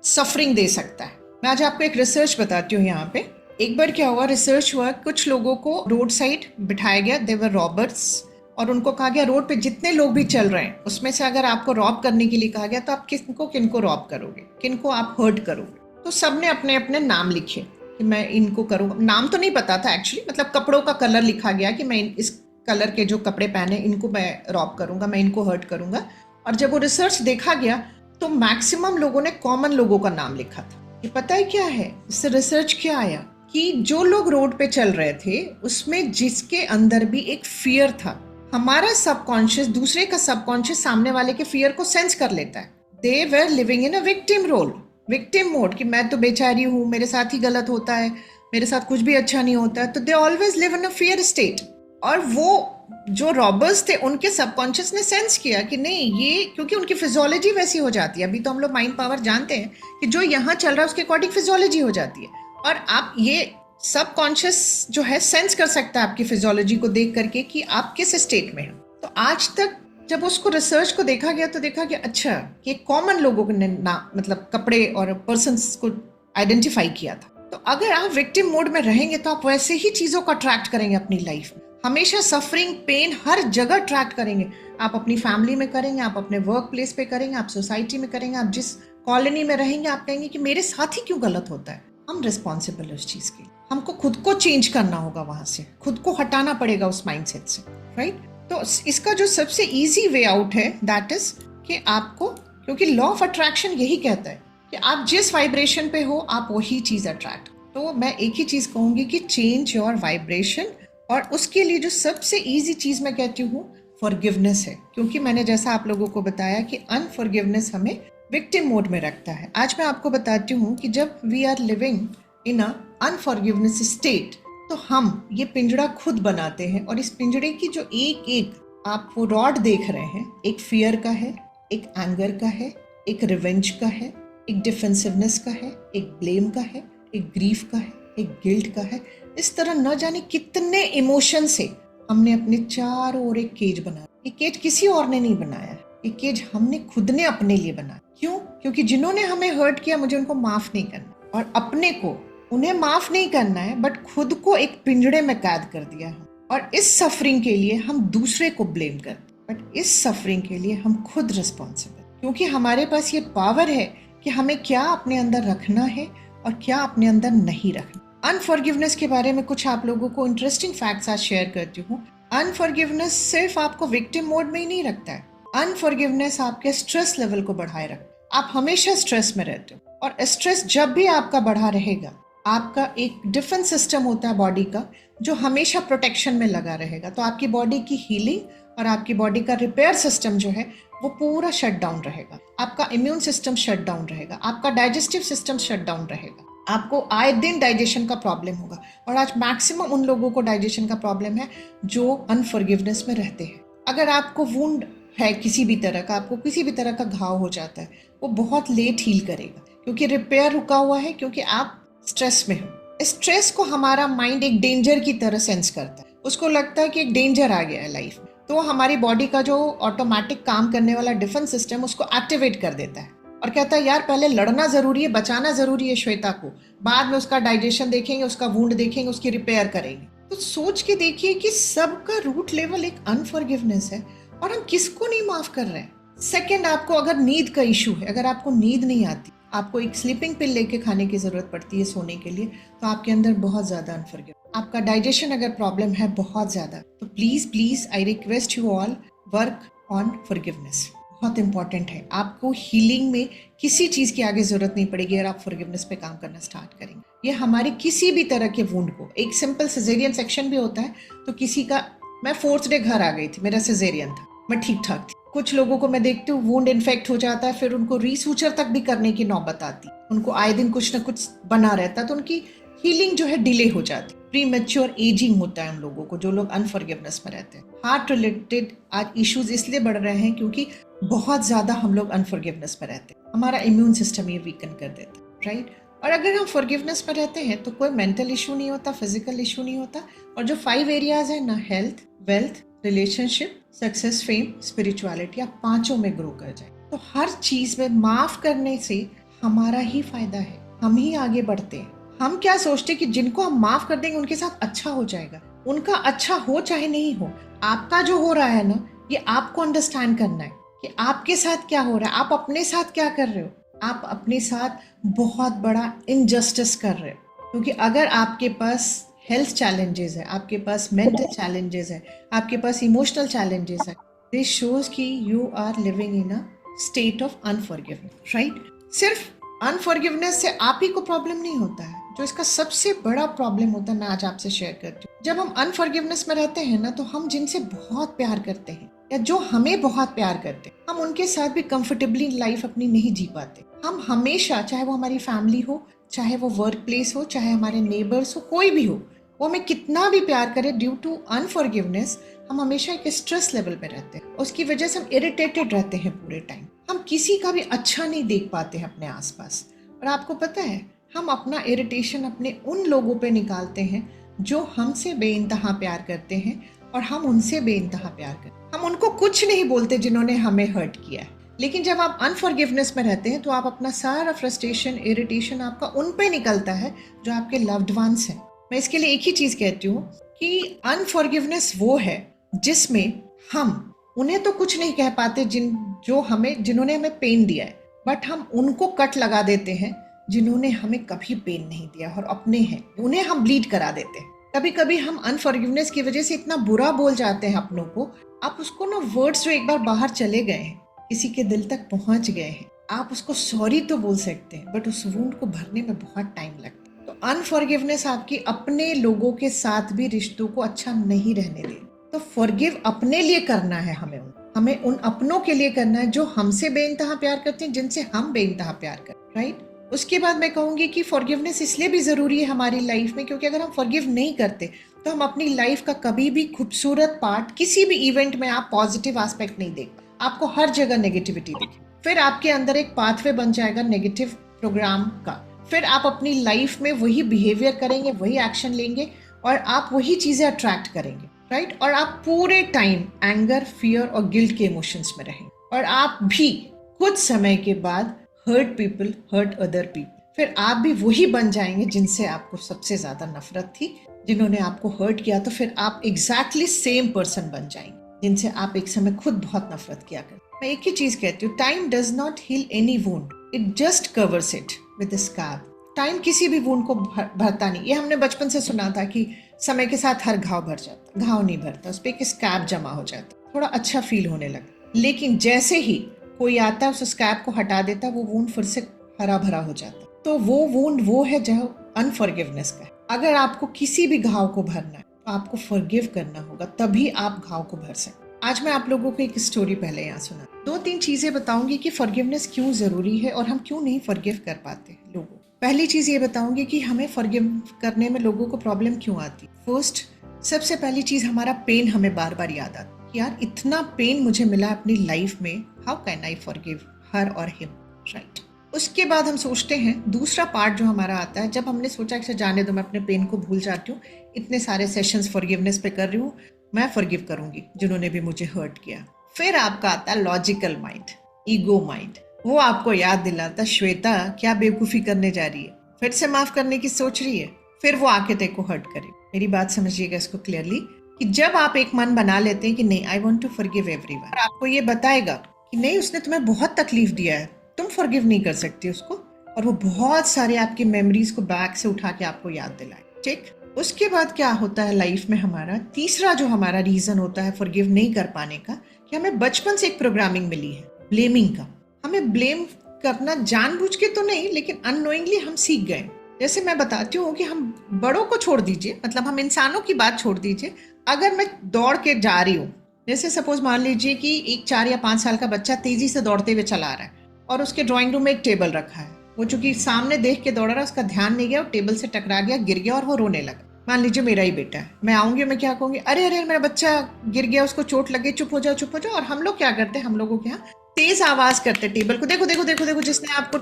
A: सफरिंग दे सकता है। मैं आज आपको एक रिसर्च बताती हूँ यहाँ पे। एक बार क्या हुआ, रिसर्च हुआ, कुछ लोगों को रोड साइड बिठाया गया, दे वर रॉबर्स, और उनको कहा गया रोड पे जितने लोग भी चल रहे हैं उसमें से अगर आपको रॉब करने के लिए कहा गया तो आप किनको रॉब करोगे, किनको आप हर्ट करोगे। तो सबने अपने अपने नाम लिखे कि मैं इनको करूँगा। नाम तो नहीं पता था एक्चुअली, मतलब कपड़ों का कलर लिखा गया कि मैं इस कलर के जो कपड़े पहने इनको मैं रॉब करूँगा, मैं इनको हर्ट करूँगा। और जब वो रिसर्च देखा गया तो मैक्सिमम लोगों ने कॉमन लोगों का नाम लिखा था। ये पता है क्या है, इससे रिसर्च क्या आया कि जो लोग रोड पे चल रहे थे उसमें जिसके अंदर भी एक फियर था, हमारा सबकॉन्शियस दूसरे का सबकॉन्शियस सामने वाले के फियर को सेंस कर लेता है। They were living in a victim role, victim mode, कि मैं तो बेचारी हूँ, मेरे साथ ही गलत होता है, मेरे साथ कुछ भी अच्छा नहीं होता है। तो they always live in a fear state. और वो जो रॉबर्स थे उनके सबकॉन्शियस ने सेंस किया कि नहीं, ये क्योंकि उनकी फिजियोलॉजी वैसी हो जाती है। अभी तो हम लोग माइंड पावर जानते हैं कि जो यहाँ चल रहा है उसके अकॉर्डिंग फिजियोलॉजी हो जाती है, और आप ये सबकॉन्शियस जो है सेंस कर सकता है आपकी फिजियोलॉजी को देख करके कि आप किस स्टेट में हैं। तो आज तक जब उसको रिसर्च को देखा गया तो देखा गया अच्छा कि कॉमन लोगों ने मतलब कपड़े और पर्सन्स को आइडेंटिफाई किया था। तो अगर आप विक्टिम मोड में रहेंगे तो आप वैसे ही चीजों को अट्रैक्ट करेंगे अपनी लाइफ में, हमेशा सफरिंग, पेन हर जगह अट्रैक्ट करेंगे। आप अपनी फैमिली में करेंगे, आप अपने वर्क प्लेस पे करेंगे, आप सोसाइटी में करेंगे, आप जिस कॉलोनी में रहेंगे आप कहेंगे कि मेरे साथ ही क्यों गलत होता है। हम रिस्पॉन्सिबल उस चीज के लिए, हमको खुद को चेंज करना होगा, वहां से खुद को हटाना पड़ेगा उस माइंडसेट से, राइट। तो इसका जो सबसे इजी वे आउट है दैट इज कि आपको, क्योंकि लॉ ऑफ अट्रैक्शन यही कहता है कि आप जिस वाइब्रेशन पे हो आप वही चीज अट्रैक्ट। तो मैं एक ही चीज कहूंगी कि चेंज योर वाइब्रेशन, और उसके लिए जो सबसे इजी चीज मैं कहती हूँ फॉरगिवनेस है। क्योंकि मैंने जैसा आप लोगों को बताया कि अनफॉरगिवनेस हमें विक्टिम मोड में रखता है। आज मैं आपको बताती हूँ कि जब we are living in a unforgiveness state तो हम ये पिंजड़ा खुद बनाते हैं, और इस पिंजड़े की जो एक एक आप वो रॉड देख रहे हैं, एक फियर का है, एक एंगर का है, एक रिवेंज का है, एक डिफेंसिवनेस का है, एक ब्लेम का है, एक ग्रीफ का है, एक गिल्ट का है। इस तरह न जाने कितने इमोशन से हमने अपने चारों ओर एक केज बनाया। ये केज किसी और ने नहीं बनाया है, ये केज हमने खुद ने अपने लिए बनाया। क्यों? क्योंकि जिन्होंने हमें हर्ट किया मुझे उनको माफ नहीं करना, और अपने को उन्हें माफ नहीं करना है, बट खुद को एक पिंजड़े में कैद कर दिया है। और इस सफरिंग के लिए हम दूसरे को ब्लेम करते, बट इस सफरिंग के लिए हम खुद रिस्पॉन्सिबल, क्योंकि हमारे पास ये पावर है कि हमें क्या अपने अंदर रखना है और क्या अपने अंदर नहीं रखना। अनफॉरगिवनेस के बारे में कुछ आप लोगों को इंटरेस्टिंग फैक्ट्स आज शेयर करती हूँ। अनफॉरगिवनेस सिर्फ आपको विक्टिम मोड में ही नहीं रखता है, अनफॉरगिवनेस आपके स्ट्रेस लेवल को बढ़ाए रखता है। आप हमेशा स्ट्रेस में रहते हो, और स्ट्रेस जब भी आपका बढ़ा रहेगा, आपका एक डिफेंस सिस्टम होता है बॉडी का जो हमेशा प्रोटेक्शन में लगा रहेगा। तो आपकी बॉडी की हीलिंग और आपकी बॉडी का रिपेयर सिस्टम जो है वो पूरा शट डाउन रहेगा। आपका इम्यून सिस्टम शट डाउन रहेगा, आपका डाइजेस्टिव सिस्टम शट डाउन रहेगा, आपको आए दिन डाइजेशन का प्रॉब्लम होगा। और आज मैक्सिमम उन लोगों को डाइजेशन का प्रॉब्लम है जो अनफॉरगिवनेस में रहते हैं। अगर आपको वुंड है किसी भी तरह का, आपको किसी भी तरह का घाव हो जाता है, वो बहुत लेट हील करेगा क्योंकि रिपेयर रुका हुआ है, क्योंकि आप स्ट्रेस में हो। स्ट्रेस को हमारा माइंड एक डेंजर की तरह सेंस करता है, उसको लगता है कि एक डेंजर आ गया है लाइफ में, तो हमारी बॉडी का जो ऑटोमेटिक काम करने वाला डिफेंस सिस्टम उसको एक्टिवेट कर देता है और कहता है यार पहले लड़ना जरूरी है, बचाना जरूरी है श्वेता को, बाद में उसका डाइजेशन देखेंगे, उसका वुंड देखेंगे, उसकी रिपेयर करेंगे। तो सोच के देखिए कि सबका रूट लेवल एक अनफॉरगिवनेस है और हम किसको नहीं माफ कर रहे हैं। सेकेंड, आपको अगर नींद का इशू है, अगर आपको नींद नहीं आती, आपको एक स्लीपिंग पिल लेके खाने की जरूरत पड़ती है सोने के लिए, तो आपके अंदर बहुत ज्यादा अनफॉरगिवनेस, आपका डाइजेशन अगर प्रॉब्लम है बहुत ज्यादा, तो please I request you all work on forgiveness. बहुत इंपॉर्टेंट है। आपको हीलिंग में किसी चीज की आगे जरूरत नहीं पड़ेगी अगर आप फॉरगिवनेस पे काम करना स्टार्ट करेंगे। ये हमारे किसी भी तरह के वुंड को, एक सिंपल सिजेरियन सेक्शन भी होता है, तो किसी का, मैं 4th डे घर आ गई थी, मेरा सिजेरियन था, मैं ठीक ठाक थी। कुछ लोगों को मैं देखती हूँ वुंड इन्फेक्ट हो जाता है, फिर उनको रीसूचर तक भी करने की नौबत आती, उनको आए दिन कुछ ना कुछ बना रहता है, तो उनकी हीलिंग जो है डिले हो जाती, प्री मैच्योर एजिंग होता है उन लोगों को, जो लोग अनफॉरगिवनेस में रहते हैं। हार्ट रिलेटेड आज इश्यूज इसलिए बढ़ रहे हैं क्योंकि बहुत ज़्यादा हम लोग अनफॉरगिवनेस में रहते हैं, हमारा इम्यून सिस्टम ये वीकन कर देता है, राइट। और अगर हम फॉरगिवनेस में रहते हैं तो कोई मेंटल इशू नहीं होता, फिजिकल इशू नहीं होता। और जो 5 एरियाज है ना, health, wealth, relationship, success, fame, spirituality, आप पांचों में ग्रो कर जाए। तो हर चीज में माफ करने से हमारा ही फायदा है, हम ही आगे बढ़ते हैं। हम क्या सोचते कि जिनको हम माफ कर देंगे उनके साथ अच्छा हो जाएगा। उनका अच्छा हो चाहे नहीं हो, आपका जो हो रहा है ना, ये आपको अंडरस्टैंड करना है कि आपके साथ क्या हो रहा है, आप अपने साथ क्या कर रहे हो। आप अपने साथ बहुत बड़ा इनजस्टिस कर रहे हो, क्योंकि अगर आपके पास हेल्थ चैलेंजेस है, आपके पास मेंटल चैलेंजेस है, आपके पास इमोशनल चैलेंजेस है, दिस शोज कि you are living in a state of unforgiveness, right. सिर्फ अनफॉरगिवनेस से आप ही को प्रॉब्लम नहीं होता है, जो इसका सबसे बड़ा प्रॉब्लम होता है मैं आज आपसे शेयर करती हूँ। जब हम अनफॉरगिवनेस में रहते हैं ना, तो हम जिनसे बहुत प्यार करते हैं या जो हमें बहुत प्यार करते हैं, हम उनके साथ भी कंफर्टेबली लाइफ अपनी नहीं जी पाते। हम हमेशा, चाहे वो हमारी फैमिली हो, चाहे वो वर्क प्लेस हो, चाहे हमारे नेबर्स हो, कोई भी हो, वो हमें कितना भी प्यार करे, ड्यू टू अनफॉरगिवनेस हम हमेशा एक स्ट्रेस लेवल पे रहते हैं। उसकी वजह से हम इरिटेटेड रहते हैं पूरे टाइम। हम किसी का भी अच्छा नहीं देख पाते हैं अपने आसपास। और आपको पता है, हम अपना इरिटेशन अपने उन लोगों पे निकालते हैं जो हमसे बेइंतहा प्यार करते हैं, और हम उनसे बेइंतहा प्यार करते हैं। हम उनको कुछ नहीं बोलते जिन्होंने हमें हर्ट किया है, लेकिन जब आप अनफॉरगिवनेस में रहते हैं तो आप अपना सारा फ्रस्ट्रेशन, इरिटेशन आपका उन पे निकलता है जो आपके लव्ड वंस हैं। मैं इसके लिए एक ही चीज कहती हूँ कि अनफॉरगिवनेस वो है जिसमें हम उन्हें तो कुछ नहीं कह पाते जिन्होंने हमें पेन दिया है, बट हम उनको कट लगा देते हैं जिन्होंने हमें कभी पेन नहीं दिया और अपने हैं, उन्हें हम ब्लीड करा देते हैं। कभी कभी हम अनफॉरगिवनेस की वजह से इतना बुरा बोल जाते हैं अपनों को, आप उसको ना वर्ड्स जो एक बार बाहर चले गए हैं, किसी के दिल तक पहुंच गए हैं, आप उसको सॉरी तो बोल सकते हैं, बट उस वुंड को भरने में बहुत टाइम लगता है। तो अनफॉरगिवनेस आपकी अपने लोगों के साथ भी रिश्तों को अच्छा नहीं रहने दे। तो फॉरगिव अपने लिए करना है, हमें उन अपनों के लिए करना है जो हमसे बेइंतहा प्यार करते हैं, जिनसे हम बेइंतहा प्यार करते हैं, राइट। उसके बाद मैं कहूंगी कि फॉरगिवनेस इसलिए भी जरूरी है हमारी लाइफ में, क्योंकि अगर हम फॉरगिव नहीं करते तो हम अपनी लाइफ का कभी भी खूबसूरत पार्ट, किसी भी इवेंट में आप पॉजिटिव एस्पेक्ट नहीं देख, आपको हर जगह नेगेटिविटी दिखे। फिर आपके अंदर एक पाथवे बन जाएगा नेगेटिव प्रोग्राम का। फिर आप अपनी लाइफ में वही बिहेवियर करेंगे, वही एक्शन लेंगे, और आप वही चीजें अट्रैक्ट करेंगे, राइट। और आप पूरे टाइम एंगर, फियर और गिल्ट के इमोशंस में रहेंगे, और आप भी कुछ समय के बाद hurt people, hurt other people, फिर आप भी वही बन जाएंगे जिनसे आपको सबसे ज्यादा नफरत थी, जिन्होंने आपको हर्ट किया, तो फिर आप एग्जैक्टली सेम पर्सन बन जाएंगे जिनसे आप एक समय खुद बहुत नफरत किया करते। मैं एक ही चीज कहती हूँ, time does not heal any wound, it just covers it with a scar. Time किसी भी वुंड को भरता नहीं। ये हमने बचपन से सुना था कि समय के साथ हर घाव भर जाता, घाव नहीं भरता, उस पर एक स्कैब जमा हो जाता, थोड़ा अच्छा फील होने लगता। लेकिन जैसे ही कोई आता है, उस स्कैब को हटा देता, वो वुंड फिर से हरा भरा हो जाता। तो वो वुंड वो है जो अनफॉरगिवनेस का है। अगर आपको किसी भी घाव को भरना है तो आपको फॉरगिव करना होगा, तभी आप घाव को भर सकते। आज मैं आप लोगों को एक स्टोरी पहले यहाँ सुना, 2-3 चीजें बताऊंगी कि फॉरगिवनेस क्यों जरूरी है और हम क्यों नहीं फॉरगिव कर पाते लोगों। पहली चीज ये बताऊंगी कि हमें फॉरगिव करने में लोगों को प्रॉब्लम क्यों आती। फर्स्ट, सबसे पहली चीज, हमारा पेन हमें बार बार याद आता है कि यार इतना पेन मुझे मिला अपनी लाइफ में, हाउ कैन आई फॉरगिव हर और हिम, राइट। उसके बाद हम सोचते हैं, दूसरा पार्ट जो हमारा आता है, जब हमने सोचा कि जाने दो, मैं अपने पेन को भूल जाती हूँ, इतने सारे सेशंस फॉरगिवनेस पे कर रही हूँ, मैं फॉरगिव करूंगी जिन्होंने भी मुझे हर्ट किया। फिर आपका आता है लॉजिकल माइंड, ईगो माइंड, वो आपको याद दिलाता, श्वेता क्या बेवकूफी करने जा रही है, फिर से माफ करने की सोच रही है, फिर वो आके तेरे को हर्ट करे। मेरी बात समझिएगा इसको क्लियरली, कि जब आप एक मन बना लेते हैं कि नहीं, I want to forgive everyone, और आपको ये बताएगा कि नहीं, उसने तुम्हें बहुत तकलीफ दिया है, तुम फॉरगिव नहीं कर सकती उसको, और वो बहुत सारे आपकी मेमोरीज को बैक से उठा के आपको याद दिलाए, ठीक। उसके बाद क्या होता है लाइफ में हमारा, तीसरा जो हमारा रीजन होता है फॉरगिव नहीं कर पाने का, कि हमें बचपन से एक प्रोग्रामिंग मिली है ब्लेमिंग का। हमें ब्लेम करना जानबूझ के तो नहीं, लेकिन अननोइंगली हम सीख गए। जैसे मैं बताती हूँ कि हम बड़ों को छोड़ दीजिए, मतलब हम इंसानों की बात छोड़ दीजिए, अगर मैं दौड़ के जा रही हूँ, जैसे सपोज मान लीजिए कि एक 4 या 5 साल का बच्चा तेजी से दौड़ते हुए चला रहा है, और उसके ड्राइंग रूम में एक टेबल रखा है, वो चूंकि सामने देख के दौड़ रहा है, उसका ध्यान नहीं गया और टेबल से टकरा गया, गिर गया और वो रोने लगा। मान लीजिए मेरा ही बेटा है, मैं आऊंगी, मैं क्या कहूंगी, अरे अरे मेरा बच्चा गिर गया, उसको चोट लगे, चुप हो जाओ चुप हो जाओ। और हम लोग क्या करते हैं, हम लोगों के यहाँ तेज आवाज करते टेबल को, देखो देखो देखो देखो, जिसने आपको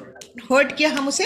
A: हर्ट किया हम उसे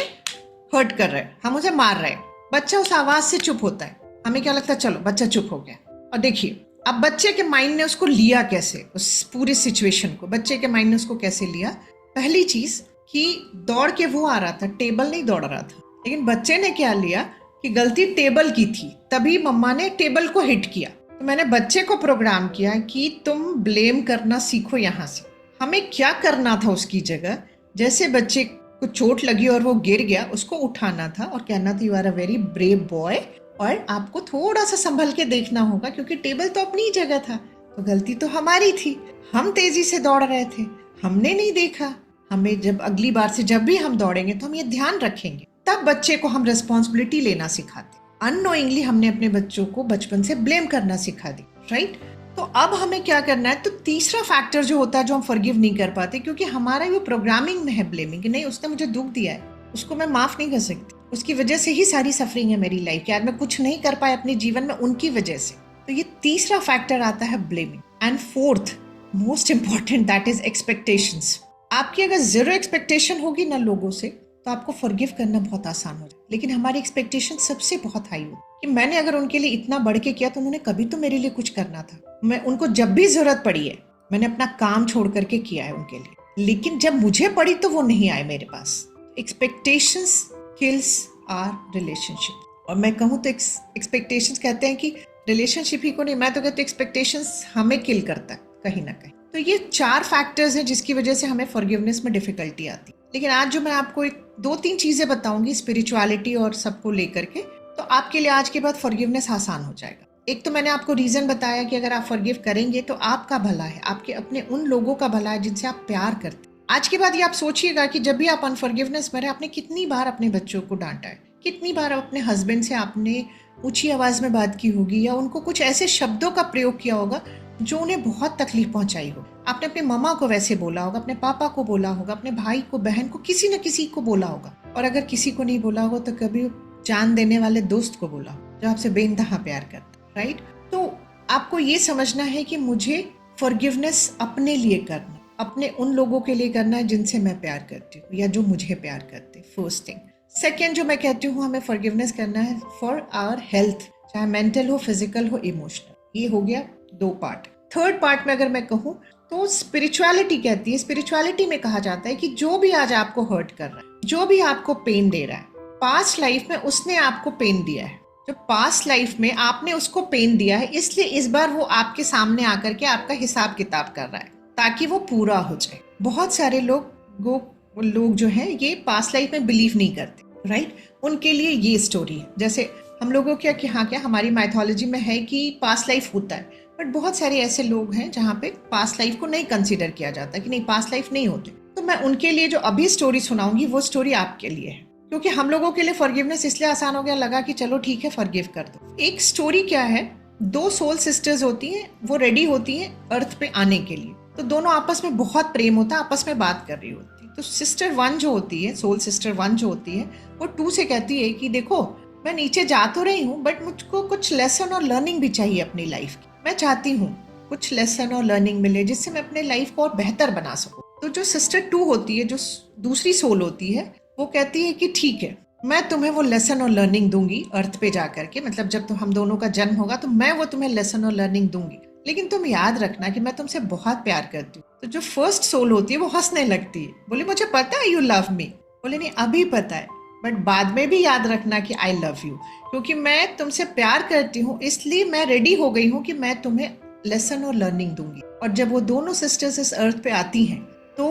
A: हर्ट कर रहे हैं, हम उसे मार रहे हैं। बच्चा उस आवाज से चुप होता है, हमें क्या लगता है चलो बच्चा चुप हो गया। और देखिए अब बच्चे के माइंड ने उसको लिया कैसे, उस पूरी सिचुएशन को बच्चे के माइंड ने उसको कैसे लिया। पहली चीज कि दौड़ के वो आ रहा था, टेबल नहीं दौड़ रहा था, लेकिन बच्चे ने क्या लिया कि गलती टेबल की थी, तभी मम्मा ने टेबल को हिट किया। तो मैंने बच्चे को प्रोग्राम किया कि तुम ब्लेम करना सीखो यहाँ से। हमें क्या करना था उसकी जगह, जैसे बच्चे को चोट लगी और वो गिर गया, उसको उठाना था और कहना था you are a very brave boy, और आपको थोड़ा सा संभल के देखना होगा क्योंकि टेबल तो अपनी जगह था, तो गलती तो हमारी थी, हम तेजी से दौड़ रहे थे, हमने नहीं देखा। हमें जब अगली बार से जब भी हम दौड़ेंगे तो हम ये ध्यान रखेंगे, तब बच्चे को हम रिस्पॉन्सिबिलिटी लेना सिखाते। अननोइंगली हमने अपने बच्चों को बचपन से ब्लेम करना सिखा दी, राइट। तो अब हमें क्या करना है, तो तीसरा फैक्टर जो होता है जो हम फॉरगिव नहीं कर पाते, क्योंकि हमारा वो प्रोग्रामिंग में है ब्लेमिंग, नहीं उसने मुझे दुख दिया है, उसको मैं माफ नहीं कर सकती, उसकी वजह से ही सारी सफरिंग है मेरी लाइफ की, आज मैं कुछ नहीं कर पाया अपने जीवन में उनकी वजह से। तो ये तीसरा फैक्टर आता है blaming. And fourth most important, that is expectations. आपकी अगर जीरो एक्सपेक्टेशन होगी ना लोगों से, तो आपको फॉरगिव करना बहुत आसान हो जाए। लेकिन हमारी एक्सपेक्टेशन सबसे बहुत हाई होती है कि मैंने अगर उनके लिए इतना बढ़ के किया तो उन्होंने कभी तो मेरे लिए कुछ करना था, मैं उनको जब भी जरूरत पड़ी है मैंने अपना काम छोड़ करके किया है उनके लिए, लेकिन जब मुझे पड़ी तो वो नहीं आए मेरे पास। Expectations kills our relationship. और मैं कहूँ तो एक्सपेक्टेशंस कहते हैं कि रिलेशनशिप ही को नहीं, मैं तो कहती हूँ एक्सपेक्टेशंस हमें किल करता है कहीं ना कहीं। तो ये 4 फैक्टर्स हैं जिसकी वजह से हमें फॉरगिवनेस में डिफिकल्टी आती है। लेकिन आज जो मैं आपको 2-3 चीजें बताऊंगी स्पिरिचुअलिटी और सबको लेकर के, तो आपके लिए आज के बाद फॉरगिवनेस आसान हो जाएगा। एक तो मैंने आपको रीजन बताया कि अगर आप फॉरगिव करेंगे तो आपका भला है, आपके अपने उन लोगों का भला है जिनसे आप प्यार करते हैं। आज के बाद ये आप सोचिएगा कि जब भी आप अनफॉरगिवनेस में रहे, आपने कितनी बार अपने बच्चों को डांटा है, कितनी बार अपने हस्बैंड से आपने ऊंची आवाज में बात की होगी, या उनको कुछ ऐसे शब्दों का प्रयोग किया होगा जो उन्हें बहुत तकलीफ पहुंचाई हो। आपने अपने मम्मा को वैसे बोला होगा, अपने पापा को बोला होगा, अपने भाई को, बहन को, किसी न किसी को बोला होगा। और अगर किसी को नहीं बोला होगा तो कभी जान देने वाले दोस्त को बोला जो आपसे बेइंतहा प्यार करता, राइट। तो आपको ये समझना है कि मुझे फॉरगिवनेस अपने लिए करना, अपने उन लोगों के लिए करना है जिनसे मैं प्यार करती हूँ या जो मुझे प्यार करते, फर्स्ट थिंग। सेकेंड जो मैं कहती हूँ, हमें फॉरगिवनेस करना है फॉर आवर हेल्थ, चाहे मेंटल हो, फिजिकल हो, इमोशनल। ये हो गया 2 पार्ट। थर्ड पार्ट में अगर मैं कहूँ तो स्पिरिचुअलिटी कहती है, स्पिरिचुअलिटी में कहा जाता है कि जो भी आज आपको हर्ट कर रहा है, जो भी आपको पेन दे रहा है, पास्ट लाइफ में उसने आपको पेन दिया है, जो पास्ट लाइफ में आपने उसको पेन दिया है, इसलिए इस बार वो आपके सामने आकर के आपका हिसाब किताब कर रहा है ताकि वो पूरा हो जाए। बहुत सारे लोग जो है ये पास्ट लाइफ में बिलीव नहीं करते, राइट। उनके लिए ये स्टोरी है। जैसे हम लोगों क्या कि हाँ, क्या हमारी माइथोलॉजी में है कि पास्ट लाइफ होता है, बट बहुत सारे ऐसे लोग हैं जहाँ पे पास्ट लाइफ को नहीं कंसीडर किया जाता, कि नहीं पास्ट लाइफ नहीं होते। तो मैं उनके लिए जो अभी स्टोरी सुनाऊंगी वो स्टोरी आपके लिए है, क्योंकि हम लोगों के लिए फॉरगिवनेस इसलिए आसान हो गया, लगा कि चलो ठीक है फॉरगिव कर दो। एक स्टोरी क्या है, 2 सोल सिस्टर्स होती हैं, वो रेडी होती हैं अर्थ पे आने के लिए। तो दोनों आपस में बहुत प्रेम होता है, आपस में बात कर रही होती है। तो सिस्टर 1 जो होती है, सोल सिस्टर 1 जो होती है, वो 2 से कहती है कि देखो मैं नीचे जा तो रही हूँ, बट मुझको कुछ लेसन और लर्निंग भी चाहिए अपनी लाइफ की। मैं चाहती हूँ कुछ लेसन और लर्निंग मिले जिससे मैं अपने लाइफ को और बेहतर बना सकूं। तो जो सिस्टर 2 होती है, जो दूसरी सोल होती है, वो कहती है कि ठीक है, मैं तुम्हें वो लेसन और लर्निंग दूंगी अर्थ पे जाकर के, मतलब जब तो हम दोनों का जन्म होगा तो मैं वो तुम्हें लेसन और लर्निंग दूंगी, लेकिन तुम याद रखना कि मैं तुमसे बहुत प्यार करती हूँ। तो जो फर्स्ट सोल होती है वो हंसने लगती है, बोले मुझे पता है यू लव मी। बोले नहीं अभी पता है, बट बाद में भी याद रखना कि आई लव यू, क्योंकि मैं तुमसे प्यार करती हूँ, इसलिए मैं रेडी हो गई हूँ कि मैं तुम्हें लेसन और लर्निंग दूंगी। और जब वो दोनों सिस्टर्स इस अर्थ पे आती हैं तो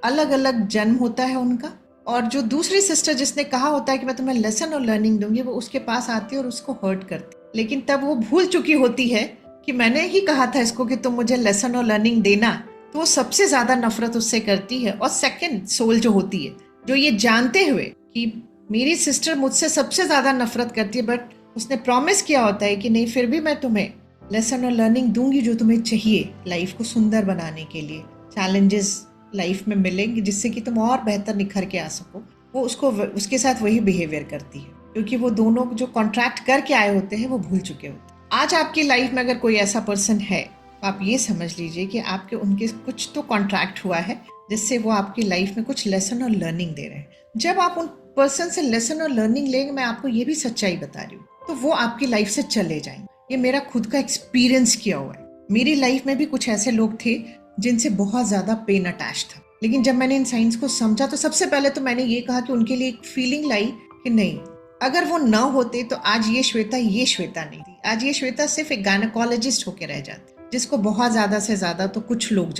A: अलग अलग जन्म होता है उनका, और जो दूसरी सिस्टर जिसने कहा होता है कि मैं तुम्हें लेसन और लर्निंग दूंगी, वो उसके पास आती है और उसको हर्ट करती, लेकिन तब वो भूल चुकी होती है कि मैंने ही कहा था इसको कि तुम मुझे लेसन और लर्निंग देना, तो वो सबसे ज्यादा नफरत उससे करती है। और सेकंड सोल जो होती है, जो ये जानते हुए कि मेरी सिस्टर मुझसे सबसे ज्यादा नफरत करती है, बट उसने प्रॉमिस किया होता है कि नहीं फिर भी मैं तुम्हें लेसन और लर्निंग दूंगी जो तुम्हें चाहिए लाइफ को सुंदर बनाने के लिए, चैलेंजेस लाइफ में मिलेंगे जिससे कि तुम और बेहतर निखर के आ सको, वो उसके साथ वही बिहेवियर करती है, क्योंकि वो दोनों जो कॉन्ट्रैक्ट करके आए होते हैं वो भूल चुके होते हैं। आज आपकी लाइफ में अगर कोई ऐसा पर्सन है आप ये समझ लीजिए कि आपके उनके कुछ तो कॉन्ट्रैक्ट हुआ है जिससे वो आपकी लाइफ में कुछ लेसन और लर्निंग दे रहे हैं। जब आप उन पर्सन से लेसन और लर्निंग लेंगे, मैं आपको ये भी सच्चाई बता रही हूँ, तो वो आपकी लाइफ से चले जाएंगे। ये मेरा खुद का एक्सपीरियंस किया हुआ है। मेरी लाइफ में भी कुछ ऐसे लोग थे जिनसे बहुत ज्यादा पेन अटैच था, लेकिन जब मैंने इन साइंस को समझा तो सबसे पहले तो मैंने ये कहा कि उनके लिए एक फीलिंग लाई कि नहीं, अगर वो ना होते तो आज ये श्वेता नहीं थी। आज ये श्वेता सिर्फ एक गायनेकोलॉजिस्ट होके रह जाती, जिसको बहुत ज्यादा से ज्यादा तो कुछ लोग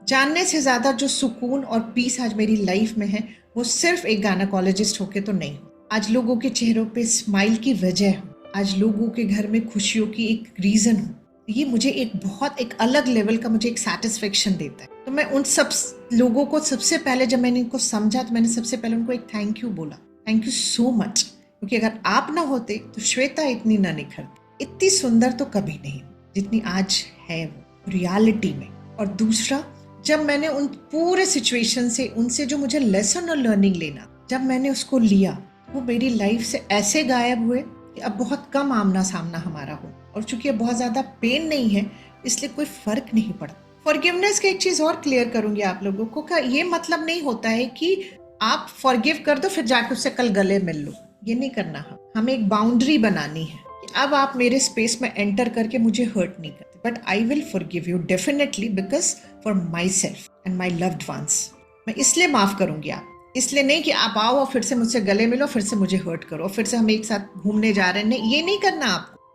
A: जानने से ज्यादा जो सुकून और पीस आज मेरी लाइफ में है वो सिर्फ एक गायनेकोलॉजिस्ट होके तो नहीं। आज लोगों के चेहरों पे स्माइल की वजह हो, आज लोगों के घर में खुशियों की एक रीजन हो, ये मुझे एक अलग लेवल का मुझे एक सेटिस्फेक्शन देता है। तो मैं उन सब लोगों को सबसे पहले जब मैंने इनको समझा तो मैंने सबसे पहले उनको एक थैंक यू बोला, थैंक यू सो मच, क्योंकि अगर आप ना होते तो श्वेता इतनी ना निखरती, इतनी सुंदर तो कभी नहीं जितनी आज है वो रियलिटी में। और दूसरा, जब मैंने उन पूरे सिचुएशन से उनसे जो मुझे लेसन और लर्निंग लेना, जब मैंने उसको लिया, वो मेरी लाइफ से ऐसे गायब हुए कि अब बहुत कम आमना सामना हमारा हो। और चूंकि अब बहुत ज्यादा पेन नहीं है इसलिए कोई फर्क नहीं पड़ता। फॉरगिवनेस की एक चीज और क्लियर करूंगी आप लोगों को, का ये मतलब नहीं होता है कि आप फॉरगिव कर दो फिर जाके उससे कल गले मिल लो, ये नहीं करना। हमें एक बाउंड्री बनानी है कि अब आप मेरे स्पेस में एंटर करके मुझे हर्ट नहीं करते, but I will forgive you definitely, because for my self and my loved ones. मैं इसलिए माफ करूंगी आप, इसलिए नहीं कि आप आओ और फिर से मुझसे गले मिलो, फिर से मुझे हर्ट करो, फिर से हम एक साथ घूमने जा रहे हैं। नहीं, ये नहीं करना।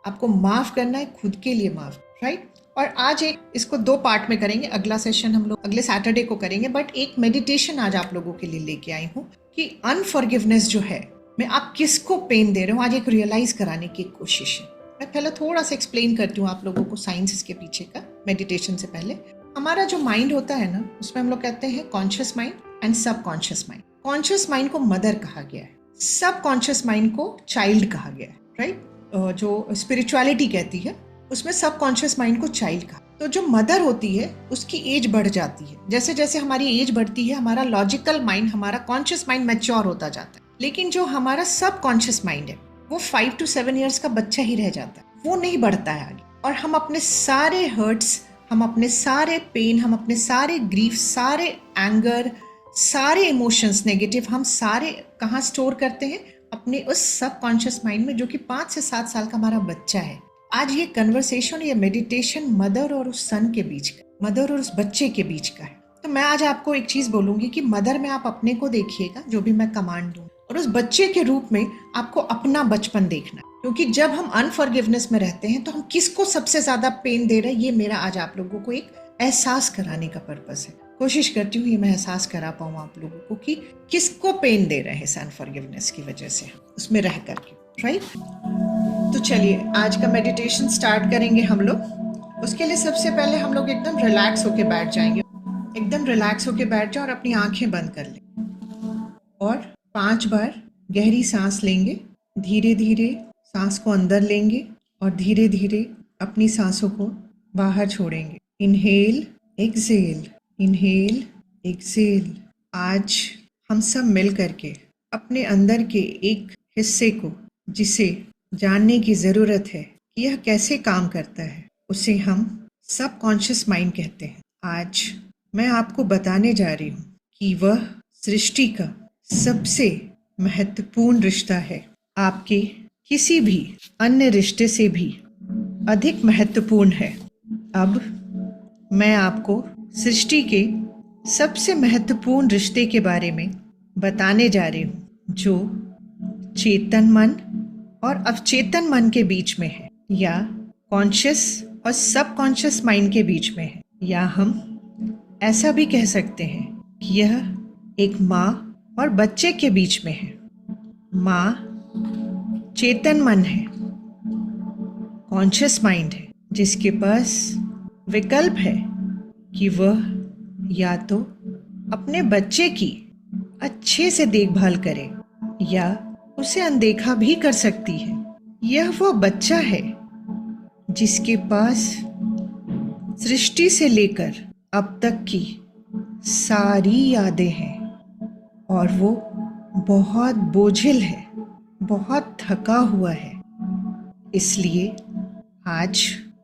A: आपको माफ करना है, खुद के लिए माफ, राइट। और आज इसको 2 पार्ट में करेंगे। अगला सेशन हम लोग अगले सैटरडे को करेंगे, बट एक मेडिटेशन आज आप लोगों के लिए लेके आई हूँ कि अनफॉरगिवनेस जो है, मैं आप किसको पेन दे रहे हूँ, आज एक रियलाइज कराने की कोशिश है। मैं पहले थोड़ा सा एक्सप्लेन करती हूँ आप लोगों को साइंस इसके पीछे का। मेडिटेशन से पहले हमारा जो माइंड होता है ना, उसमें हम लोग कहते हैं कॉन्शियस माइंड एंड सब कॉन्शियस माइंड। कॉन्शियस माइंड को मदर कहा गया है, सब कॉन्शियस माइंड को चाइल्ड कहा गया है, राइट। जो स्पिरिचुअलिटी कहती है उसमें सब कॉन्शियस माइंड को चाइल्ड कहा। तो जो मदर होती है उसकी एज बढ़ जाती है, जैसे जैसे हमारी एज बढ़ती है हमारा लॉजिकल माइंड, हमारा कॉन्शियस माइंड मैच्योर होता जाता है। लेकिन जो हमारा सब कॉन्शियस माइंड है वो 5 to 7 ईयर्स का बच्चा ही रह जाता है, वो नहीं बढ़ता है आगे। और हम अपने सारे हर्ट्स, हम अपने सारे पेन, हम अपने सारे ग्रीफ, सारे एंगर, सारे इमोशंस नेगेटिव, हम सारे कहाँ स्टोर करते हैं? अपने उस सब कॉन्शियस माइंड में, जो कि 5 से 7 साल का हमारा बच्चा है। आज ये कन्वर्सेशन, ये मेडिटेशन मदर और उस सन के बीच का, मदर और उस बच्चे के बीच का है। तो मैं आज आपको एक चीज बोलूंगी कि मदर में आप अपने को देखिएगा, जो भी मैं कमांड दूं, और उस बच्चे के रूप में आपको अपना बचपन देखना है। क्योंकि जब हम अनफॉरगिवनेस में रहते हैं तो हम किसको सबसे ज्यादा पेन दे रहे हैं, ये मेरा आज आप लोगों को एक एहसास कराने का पर्पस है। कोशिश करती हूँ ये मैं एहसास करा पाऊँ आप लोगों को कि किसको पेन दे रहे हैं इस अनफॉरगिवनेस की वजह से, उसमें रह करके, राइट। तो चलिए आज का मेडिटेशन स्टार्ट करेंगे हम लोग। उसके लिए सबसे पहले हम लोग एकदम रिलैक्स होके बैठ जाएंगे। एकदम रिलैक्स होके बैठ जाओ और अपनी आंखें बंद कर लें और 5 बार गहरी सांस लेंगे। धीरे धीरे सांस को अंदर लेंगे और धीरे धीरे अपनी सांसों को बाहर छोड़ेंगे। Inhale exhale, inhale exhale. आज हम सब मिल करके अपने अंदर के एक हिस्से को, जिसे जानने की जरूरत है कि यह कैसे काम करता है, उसे हम सब कॉन्शियस माइंड कहते हैं। आज मैं आपको बताने जा रही हूँ कि वह सृष्टि का सबसे महत्वपूर्ण रिश्ता है, आपके किसी भी अन्य रिश्ते से भी अधिक महत्वपूर्ण है। अब मैं आपको सृष्टि के सबसे महत्वपूर्ण रिश्ते के बारे में बताने जा रही हूँ, जो चेतन मन और अवचेतन मन के बीच में है, या कॉन्शियस और सब कॉन्शियस माइंड के बीच में है, या हम ऐसा भी कह सकते हैं कि यह एक माँ और बच्चे के बीच में है। माँ चेतन मन है, कॉन्शियस माइंड है, जिसके पास विकल्प है कि वह या तो अपने बच्चे की अच्छे से देखभाल करे या उसे अनदेखा भी कर सकती है। यह वो बच्चा है जिसके पास सृष्टि से लेकर अब तक की सारी यादें हैं और वो बहुत बोझिल है, बहुत थका हुआ है। इसलिए आज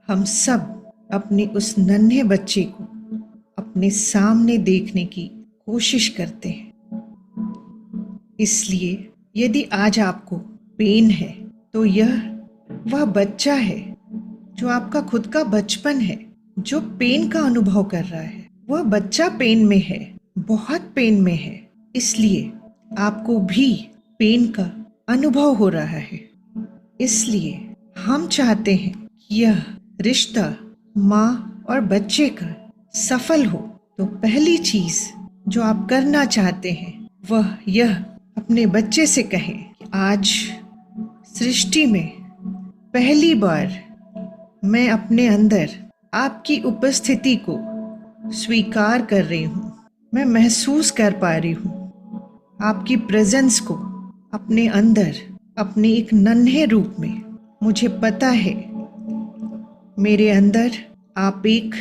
A: हम सब अपने उस नन्हे बच्चे को अपने सामने देखने की कोशिश करते हैं। इसलिए यदि आज आपको पेन है तो यह वह बच्चा है जो आपका खुद का बचपन है, जो पेन का अनुभव कर रहा है। वह बच्चा पेन में है, बहुत पेन में है, इसलिए आपको भी पेन का अनुभव हो रहा है। इसलिए हम चाहते हैं कि यह रिश्ता माँ और बच्चे का सफल हो। तो पहली चीज जो आप करना चाहते हैं वह यह अपने बच्चे से कहें कि आज सृष्टि में पहली बार मैं अपने अंदर आपकी उपस्थिति को स्वीकार कर रही हूँ। मैं महसूस कर पा रही हूँ आपकी प्रेजेंस को अपने अंदर, अपने एक नन्हे रूप में। मुझे पता है मेरे अंदर आप एक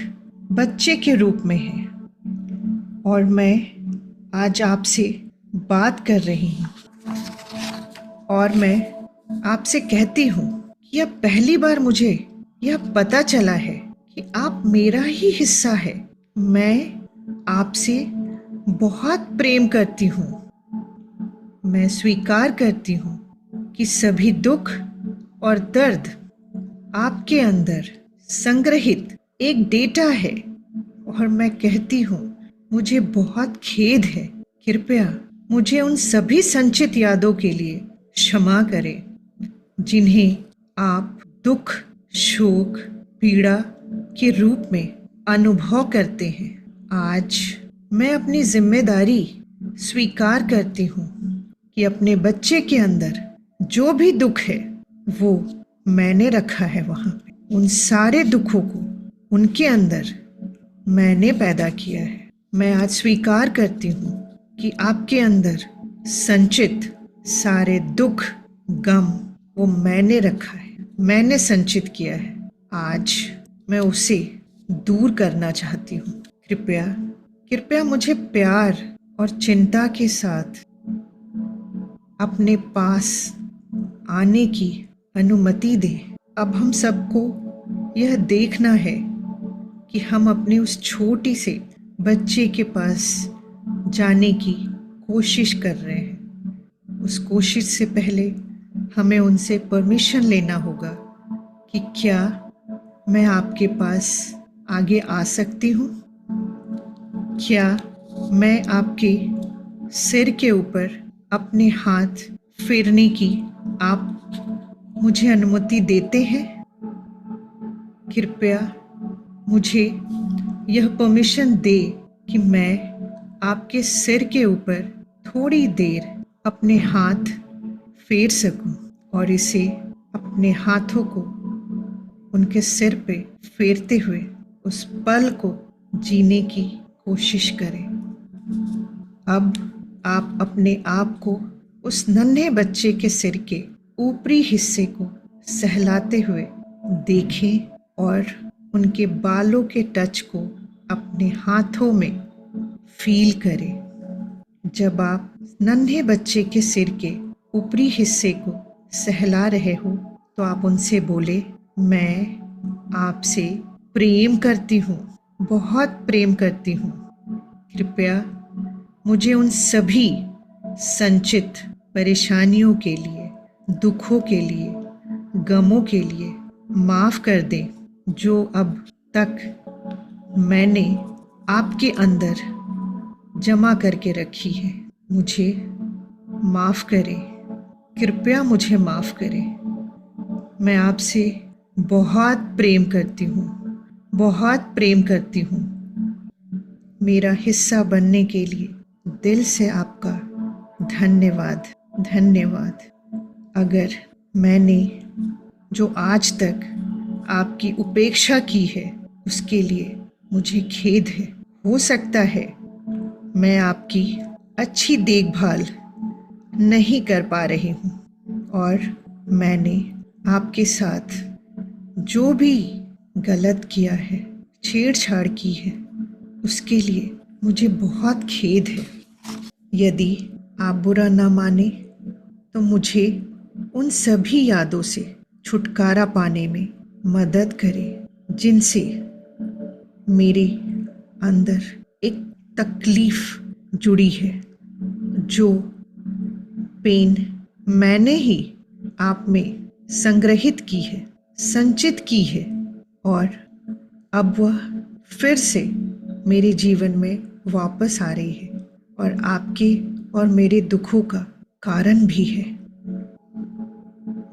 A: बच्चे के रूप में हैं और मैं आज आपसे बात कर रही हूँ और मैं आपसे कहती हूँ कि अब पहली बार मुझे यह पता चला है कि आप मेरा ही हिस्सा है। मैं आपसे बहुत प्रेम करती हूँ। मैं स्वीकार करती हूँ कि सभी दुख और दर्द आपके अंदर संग्रहित एक डेटा है और मैं कहती हूँ मुझे बहुत खेद है। कृपया मुझे उन सभी संचित यादों के लिए क्षमा करें जिन्हें आप दुख, शोक, पीड़ा के रूप में अनुभव करते हैं। आज मैं अपनी जिम्मेदारी स्वीकार करती हूँ कि अपने बच्चे के अंदर जो भी दुख है वो मैंने रखा है वहाँ पे। उन सारे दुखों को उनके अंदर मैंने पैदा किया है। मैं आज स्वीकार करती हूँ कि आपके अंदर संचित सारे दुख, गम वो मैंने रखा है, मैंने संचित किया है। आज मैं उसे दूर करना चाहती हूँ। कृपया मुझे प्यार और चिंता के साथ अपने पास आने की अनुमति दे। अब हम सबको यह देखना है कि हम अपने उस छोटी से बच्चे के पास जाने की कोशिश कर रहे हैं। उस कोशिश से पहले हमें उनसे परमिशन लेना होगा कि क्या मैं आपके पास आगे आ सकती हूँ? क्या मैं आपके सिर के ऊपर अपने हाथ फेरने की आप मुझे अनुमति देते हैं? कृपया मुझे यह परमिशन दे कि मैं आपके सिर के ऊपर थोड़ी देर अपने हाथ फेर सकूं और इसे अपने हाथों को उनके सिर पे फेरते हुए उस पल को जीने की कोशिश करें। अब आप अपने आप को उस नन्हे बच्चे के सिर के ऊपरी हिस्से को सहलाते हुए देखें और उनके बालों के टच को अपने हाथों में फील करें। जब आप नन्हे बच्चे के सिर के ऊपरी हिस्से को सहला रहे हो तो आप उनसे बोले, मैं आपसे प्रेम करती हूँ, बहुत प्रेम करती हूँ। कृपया मुझे उन सभी संचित परेशानियों के लिए, दुखों के लिए, गमों के लिए माफ़ कर दें जो अब तक मैंने आपके अंदर जमा करके रखी है। मुझे माफ़ करें, कृपया मुझे माफ़ करें। मैं आपसे बहुत प्रेम करती हूँ, बहुत प्रेम करती हूँ। मेरा हिस्सा बनने के लिए दिल से आपका धन्यवाद, धन्यवाद। अगर मैंने जो आज तक आपकी उपेक्षा की है उसके लिए मुझे खेद है। हो सकता है मैं आपकी अच्छी देखभाल नहीं कर पा रही हूँ और मैंने आपके साथ जो भी गलत किया है, छेड़छाड़ की है, उसके लिए मुझे बहुत खेद है। यदि आप बुरा ना माने तो मुझे उन सभी यादों से छुटकारा पाने में मदद करें जिनसे मेरे अंदर एक तकलीफ जुड़ी है, जो पेन मैंने ही आप में संग्रहित की है, संचित की है, और अब वह फिर से मेरे जीवन में वापस आ रही है और आपके और मेरे दुखों का कारण भी है।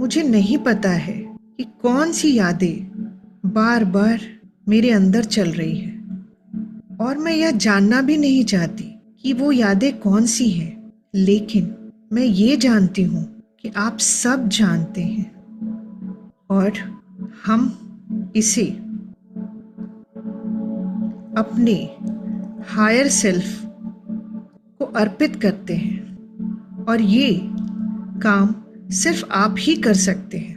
A: मुझे नहीं पता है कि कौन सी यादें बार बार मेरे अंदर चल रही है, और मैं यह जानना भी नहीं चाहती कि वो यादें कौन सी हैं, लेकिन मैं ये जानती हूँ कि आप सब जानते हैं और हम इसे अपने हायर सेल्फ को अर्पित करते हैं, और ये काम सिर्फ आप ही कर सकते हैं,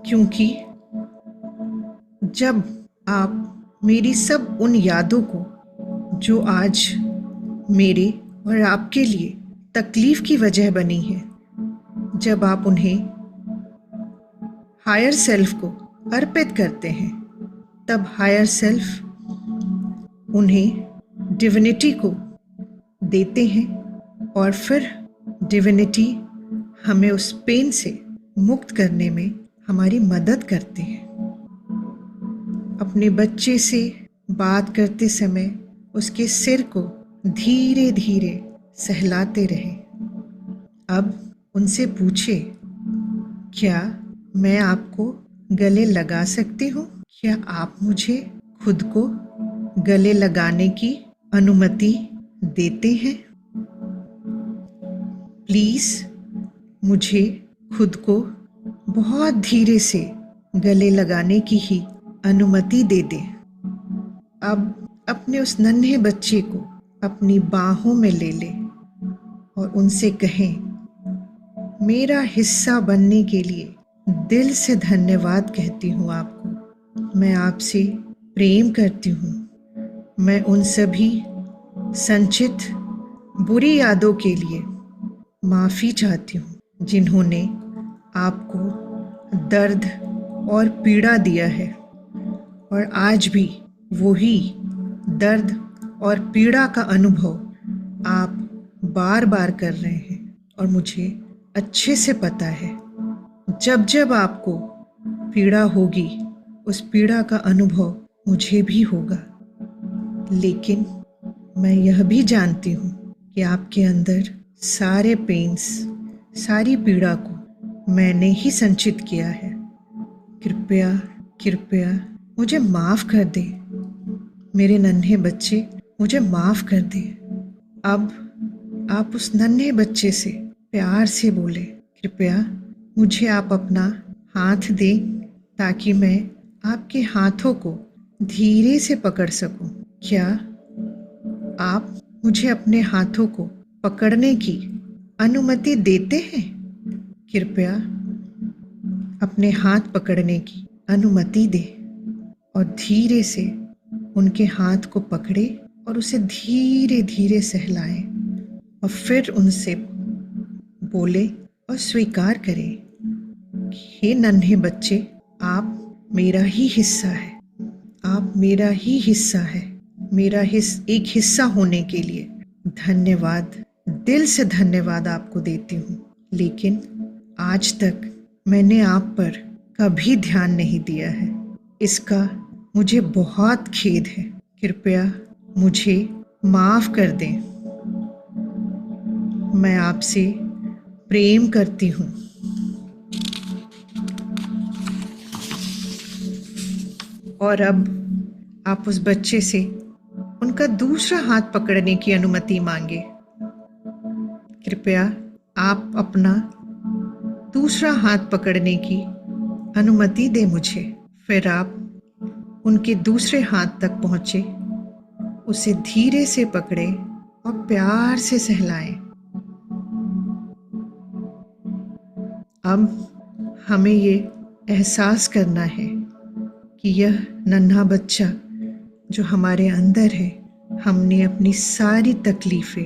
A: क्योंकि जब आप मेरी सब उन यादों को जो आज मेरे और आपके लिए तकलीफ की वजह बनी है, जब आप उन्हें हायर सेल्फ को अर्पित करते हैं, तब हायर सेल्फ उन्हें डिविनिटी को देते हैं, और फिर डिविनिटी हमें उस पेन से मुक्त करने में हमारी मदद करते हैं। अपने बच्चे से बात करते समय उसके सिर को धीरे धीरे सहलाते रहें। अब उनसे पूछे, क्या मैं आपको गले लगा सकती हूँ? क्या आप मुझे खुद को गले लगाने की अनुमति देते हैं? प्लीज़ मुझे खुद को बहुत धीरे से गले लगाने की ही अनुमति दे दें। अब अपने उस नन्हे बच्चे को अपनी बाहों में ले लें और उनसे कहें, मेरा हिस्सा बनने के लिए दिल से धन्यवाद कहती हूँ आपको। मैं आपसे प्रेम करती हूँ। मैं उन सभी संचित बुरी यादों के लिए माफ़ी चाहती हूँ जिन्होंने आपको दर्द और पीड़ा दिया है, और आज भी वही दर्द और पीड़ा का अनुभव आप बार बार कर रहे हैं, और मुझे अच्छे से पता है जब जब आपको पीड़ा होगी उस पीड़ा का अनुभव मुझे भी होगा। लेकिन मैं यह भी जानती हूँ कि आपके अंदर सारे पेन्स, सारी पीड़ा को मैंने ही संचित किया है। कृपया कृपया मुझे माफ़ कर दे मेरे नन्हे बच्चे, मुझे माफ़ कर दे। अब आप उस नन्हे बच्चे से प्यार से बोले, कृपया मुझे आप अपना हाथ दें ताकि मैं आपके हाथों को धीरे से पकड़ सकूं। क्या आप मुझे अपने हाथों को पकड़ने की अनुमति देते हैं? कृपया अपने हाथ पकड़ने की अनुमति दें और धीरे से उनके हाथ को पकड़े और उसे धीरे धीरे सहलाएं, और फिर उनसे बोले और स्वीकार करें, हे नन्हे बच्चे, आप मेरा ही हिस्सा है। आप मेरा ही हिस्सा है। मेरा एक हिस्सा होने के लिए धन्यवाद, दिल से धन्यवाद आपको देती हूँ। लेकिन आज तक मैंने आप पर कभी ध्यान नहीं दिया है, इसका मुझे बहुत खेद है। कृपया मुझे माफ़ कर दें। मैं आपसे प्रेम करती हूँ। और अब आप उस बच्चे से उनका दूसरा हाथ पकड़ने की अनुमति मांगे। कृपया आप अपना दूसरा हाथ पकड़ने की अनुमति दें मुझे। फिर आप उनके दूसरे हाथ तक पहुँचे, उसे धीरे से पकड़े और प्यार से सहलाएं। अब हमें ये एहसास करना है कि यह नन्हा बच्चा जो हमारे अंदर है, हमने अपनी सारी तकलीफ़ें,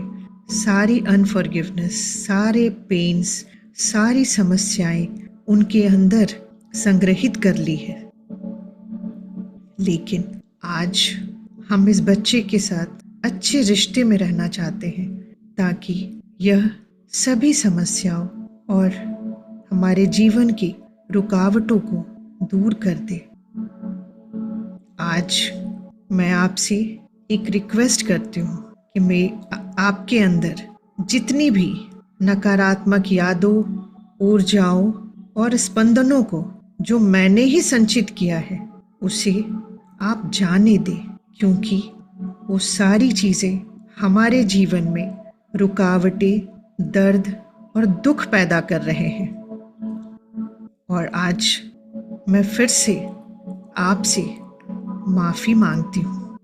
A: सारी अनफॉरगिवनेस, सारे पेन्स, सारी समस्याएं उनके अंदर संग्रहित कर ली है। लेकिन आज हम इस बच्चे के साथ अच्छे रिश्ते में रहना चाहते हैं ताकि यह सभी समस्याओं और हमारे जीवन की रुकावटों को दूर कर दे। आज मैं आपसे एक रिक्वेस्ट करती हूँ कि मैं आपके अंदर जितनी भी नकारात्मक यादों, ऊर्जाओं और स्पंदनों को जो मैंने ही संचित किया है उसे आप जाने दें, क्योंकि वो सारी चीज़ें हमारे जीवन में रुकावटें, दर्द और दुख पैदा कर रहे हैं। और आज मैं फिर से आपसे माफ़ी मांगती हूँ।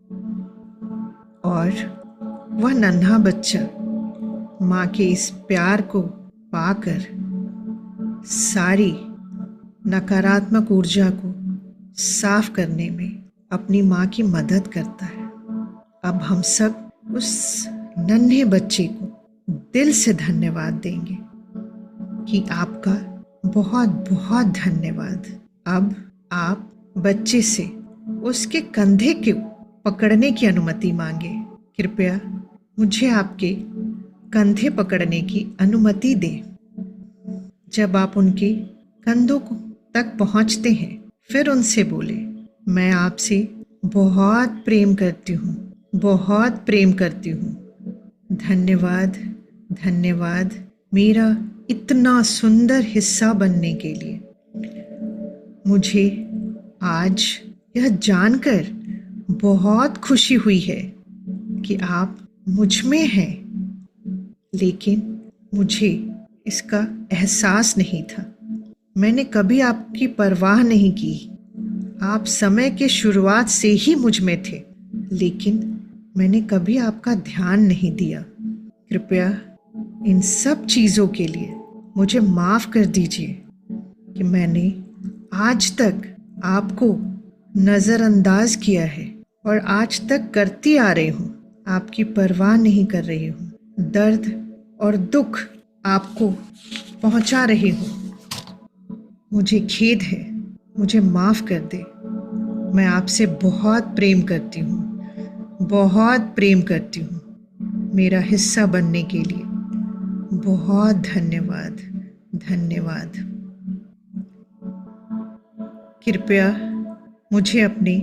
A: और वह नन्हा बच्चा माँ के इस प्यार को पाकर सारी नकारात्मक ऊर्जा को साफ करने में अपनी माँ की मदद करता है। अब हम सब उस नन्हे बच्चे को दिल से धन्यवाद देंगे कि आपका बहुत बहुत धन्यवाद। अब आप बच्चे से उसके कंधे को पकड़ने की अनुमति मांगे। कृपया मुझे आपके कंधे पकड़ने की अनुमति दें। जब आप उनके कंधों तक पहुंचते हैं फिर उनसे बोले, मैं आपसे बहुत प्रेम करती हूँ, बहुत प्रेम करती हूँ। धन्यवाद, धन्यवाद मेरा इतना सुंदर हिस्सा बनने के लिए। मुझे आज यह जानकर बहुत खुशी हुई है कि आप मुझ में हैं, लेकिन मुझे इसका एहसास नहीं था। मैंने कभी आपकी परवाह नहीं की। आप समय के शुरुआत से ही मुझ में थे, लेकिन मैंने कभी आपका ध्यान नहीं दिया। कृपया इन सब चीज़ों के लिए मुझे माफ़ कर दीजिए कि मैंने आज तक आपको नज़रअंदाज किया है और आज तक करती आ रही हूँ। आपकी परवाह नहीं कर रही हूँ, दर्द और दुख आपको पहुँचा रही हूँ। मुझे खेद है, मुझे माफ़ कर दे। मैं आपसे बहुत प्रेम करती हूँ, बहुत प्रेम करती हूँ। मेरा हिस्सा बनने के लिए बहुत धन्यवाद, धन्यवाद। कृपया मुझे अपने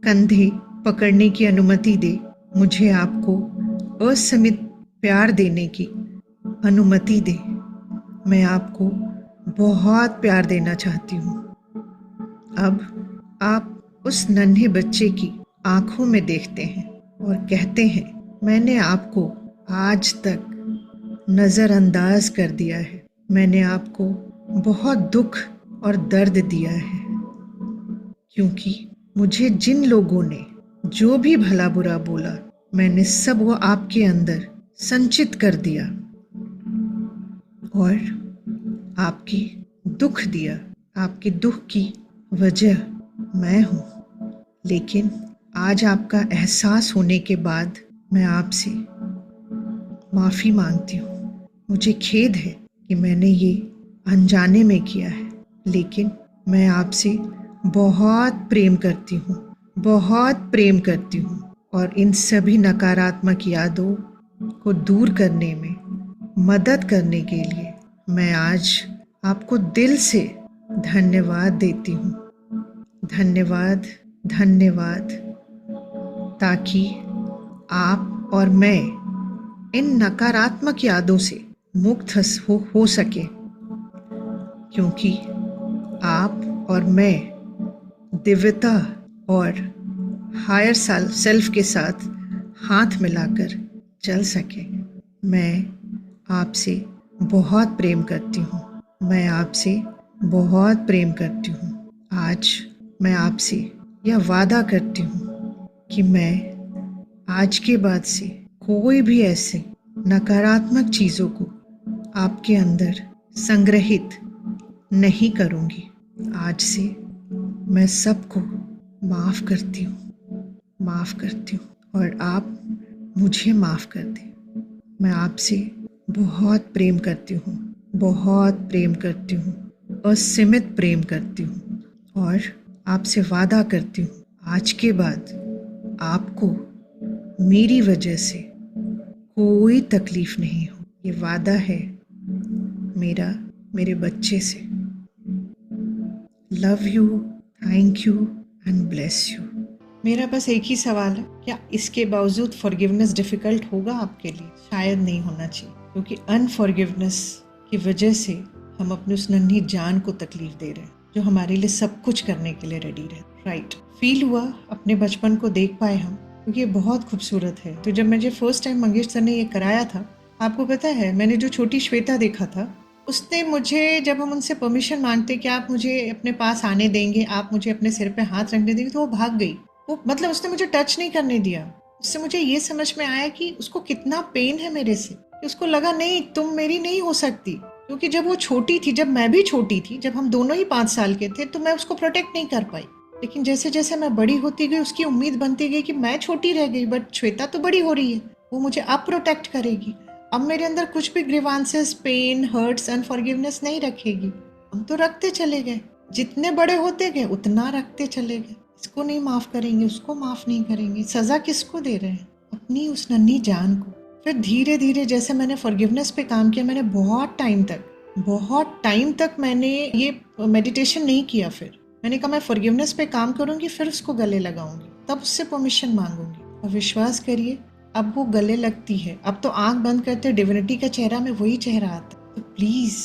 A: कंधे पकड़ने की अनुमति दे। मुझे आपको असीमित प्यार देने की अनुमति दे। मैं आपको बहुत प्यार देना चाहती हूँ। अब आप उस नन्हे बच्चे की आंखों में देखते हैं और कहते हैं, मैंने आपको आज तक नज़रअंदाज कर दिया है। मैंने आपको बहुत दुख और दर्द दिया है, क्योंकि मुझे जिन लोगों ने जो भी भला बुरा बोला, मैंने सब वो आपके अंदर संचित कर दिया और आपकी दुख दिया। आपके दुख की वजह मैं हूँ। लेकिन आज आपका एहसास होने के बाद मैं आपसे माफ़ी मांगती हूँ। मुझे खेद है कि मैंने ये अनजाने में किया है, लेकिन मैं आपसे बहुत प्रेम करती हूँ, बहुत प्रेम करती हूँ। और इन सभी नकारात्मक यादों को दूर करने में मदद करने के लिए मैं आज आपको दिल से धन्यवाद देती हूँ। धन्यवाद, धन्यवाद, ताकि आप और मैं इन नकारात्मक यादों से मुक्त हो सके, क्योंकि आप और मैं दिव्यता और हायर सेल्फ के साथ हाथ मिलाकर चल सके। मैं आपसे बहुत प्रेम करती हूँ। मैं आपसे बहुत प्रेम करती हूँ। आज मैं आपसे यह वादा करती हूँ कि मैं आज के बाद से कोई भी ऐसे नकारात्मक चीज़ों को आपके अंदर संग्रहित नहीं करूँगी। आज से मैं सबको माफ़ करती हूँ, माफ़ करती हूँ और आप मुझे माफ़ कर दें। मैं आपसे बहुत प्रेम करती हूँ, बहुत प्रेम करती हूँ, असीमित प्रेम करती हूँ। और आपसे वादा करती हूँ आज के बाद आपको मेरी वजह से कोई तकलीफ नहीं हो। ये वादा है मेरा मेरे बच्चे से। Love you, thank you and bless you. मेरा बस एक ही सवाल है, क्या इसके बावजूद फॉरगिवनेस डिफिकल्ट होगा आपके लिए? शायद नहीं होना चाहिए, क्योंकि अनफॉरगिवनेस की वजह से हम अपनी उस नन्ही जान को तकलीफ दे रहे हैं जो हमारे लिए सब कुछ करने के लिए रेडी रहे। राइट, फील हुआ अपने बचपन को देख पाए हम, क्योंकि ये बहुत खूबसूरत है। तो जब मुझे फर्स्ट टाइम मंगेश सर ने ये कराया था, आपको पता है मैंने जो छोटी श्वेता देखा था, उसने मुझे, जब हम उनसे परमिशन मांगते कि आप मुझे अपने पास आने देंगे, आप मुझे अपने सिर पे हाथ रखने देंगे, तो वो भाग गई। वो मतलब उसने मुझे टच नहीं करने दिया। उससे मुझे ये समझ में आया कि उसको कितना पेन है मेरे से, कि उसको लगा नहीं तुम मेरी नहीं हो सकती। क्योंकि जब वो छोटी थी, जब मैं भी छोटी थी, जब हम दोनों ही 5 साल के थे, तो मैं उसको प्रोटेक्ट नहीं कर पाई। लेकिन जैसे जैसे मैं बड़ी होती गई, उसकी उम्मीद बनती गई कि मैं छोटी रह गई बट श्वेता तो बड़ी हो रही है, वो मुझे अब प्रोटेक्ट करेगी। अब मेरे अंदर कुछ भी ग्रीवांसेस, पेन, हर्ट्स, अनफॉरगिवनेस नहीं रखेगी। हम तो रखते चले गए, जितने बड़े होते गए उतना रखते चले गए। इसको नहीं माफ करेंगे, उसको माफ नहीं करेंगे। सजा किसको दे रहे हैं? अपनी उस नन्ही जान को। फिर धीरे धीरे जैसे मैंने फॉरगिवनेस पे काम किया, मैंने बहुत टाइम तक मैंने ये मेडिटेशन नहीं किया। फिर मैंने कहा मैं फॉरगिवनेस पे काम करूंगी, फिर उसको गले लगाऊंगी, तब उससे परमिशन मांगूंगी। और विश्वास करिए अब वो गले लगती है। अब तो आंख बंद करते डिविनिटी का चेहरा में वही चेहरा आता है। तो प्लीज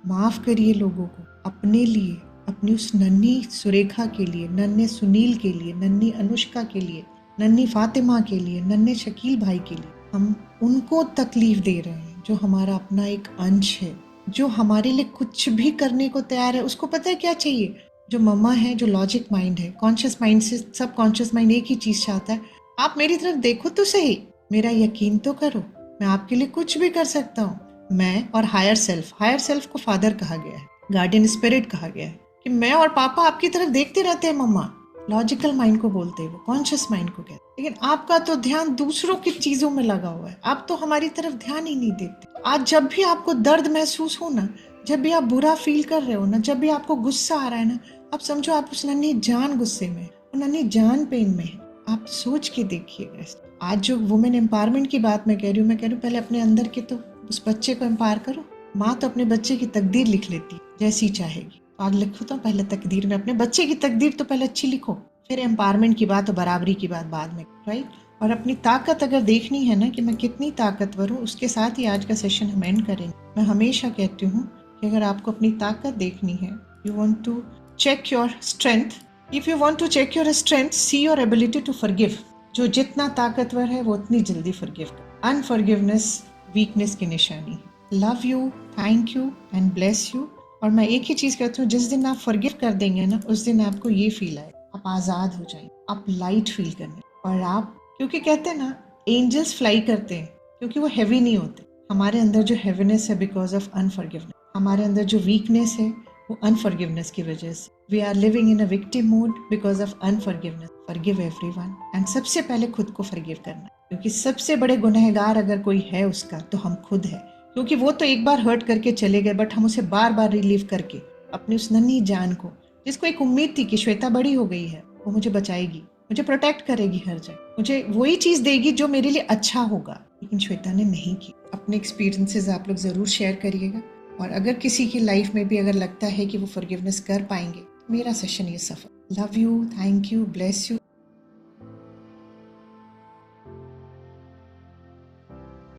A: माफ करिए लोगों को, अपने लिए, अपनी उस नन्ही सुरेखा के लिए, नन्हे सुनील के लिए, नन्ही अनुष्का के लिए, नन्ही फातिमा के लिए, नन्हे शकील भाई के लिए। हम उनको तकलीफ दे रहे हैं जो हमारा अपना एक अंश है, जो हमारे लिए कुछ भी करने को तैयार है। उसको पता है क्या चाहिए? जो मम्मा है, जो लॉजिक माइंड है, कॉन्शियस माइंड से सब कॉन्शियस माइंड एक ही चीज चाहता है, आप मेरी तरफ देखो तो सही, मेरा यकीन तो करो, मैं आपके लिए कुछ भी कर सकता हूँ। मैं और हायर सेल्फ को फादर कहा गया है, गार्डियन स्पिरिट कहा गया है, कि मैं और पापा आपकी तरफ देखते रहते हैं मम्मा। लॉजिकल माइंड को बोलते हैं वो, कॉन्शियस माइंड को कहते हैं। लेकिन आपका तो ध्यान दूसरों की चीजों में लगा हुआ है, आप तो हमारी तरफ ध्यान ही नहीं देते। आज जब भी आपको दर्द महसूस हो ना, जब भी आप बुरा फील कर रहे हो ना, जब भी आपको गुस्सा आ रहा है ना, आप समझो आप उस नन्ही जान गुस्से में, वो नन्ही जान पेन में है। आप सोच के देखिएगा। आज जो वुमेन एम्पावरमेंट की बात मैं कह रही हूँ, पहले अपने अंदर के तो उस बच्चे को एम्पावर करो। माँ तो अपने बच्चे की तकदीर लिख लेती जैसी चाहेगी। आग लिखो तो पहले तकदीर में अपने बच्चे की तकदीर तो पहले अच्छी लिखो, फिर एम्पावरमेंट की बात और बराबरी की बात बाद में। राइट, और अपनी ताकत अगर देखनी है ना कि मैं कितनी ताकतवर हूँ, उसके साथ ही आज का सेशन हम एंड करेंगे। मैं हमेशा कहती हूँ कि अगर आपको अपनी ताकत देखनी है, you want to check your strength, if you want to check your strength, see your ability to forgive. जो जितना ताकतवर है वो उतनी जल्दी फॉरगिव कर। अनफॉरगिवनेस वीकनेस की निशानी है। Love you, thank you and bless you. और मैं एक ही चीज कहती हूँ, जिस दिन आप फॉरगिव कर देंगे ना, उस दिन आपको ये फील आए, आप आजाद हो जाएंगे, आप लाइट फील करने। और आप, क्योंकि कहते हैं ना एंजल्स फ्लाई करते हैं क्योंकि वो हैवी नहीं होते। हमारे अंदर जो हैवीनेस है बिकॉज ऑफ अनफॉरगिवनेस, हमारे अंदर जो वीकनेस है वो अनफॉरगिवनेस की वजह से। We are living in a victim mode because of unforgiveness. Forgive everyone and सबसे पहले खुद को फॉरगिव करना, क्योंकि सबसे बड़े गुनहगार अगर कोई है उसका तो हम खुद है। क्योंकि वो तो एक बार हर्ट करके चले गए, बट हम उसे बार बार रिलीव करके अपनी उस नन्ही जान को, जिसको एक उम्मीद थी कि श्वेता बड़ी हो गई है, वो मुझे बचाएगी, मुझे प्रोटेक्ट करेगी हर जगह, मुझे वही चीज देगी जो मेरे लिए अच्छा होगा, लेकिन श्वेता ने नहीं की। अपने एक्सपीरियंसेस आप लोग जरूर शेयर करिएगा। और अगर किसी की लाइफ में भी अगर लगता है कि वो फॉरगिवनेस कर पाएंगे, मेरा सेशन ये सफल। Love you, thank you, bless you.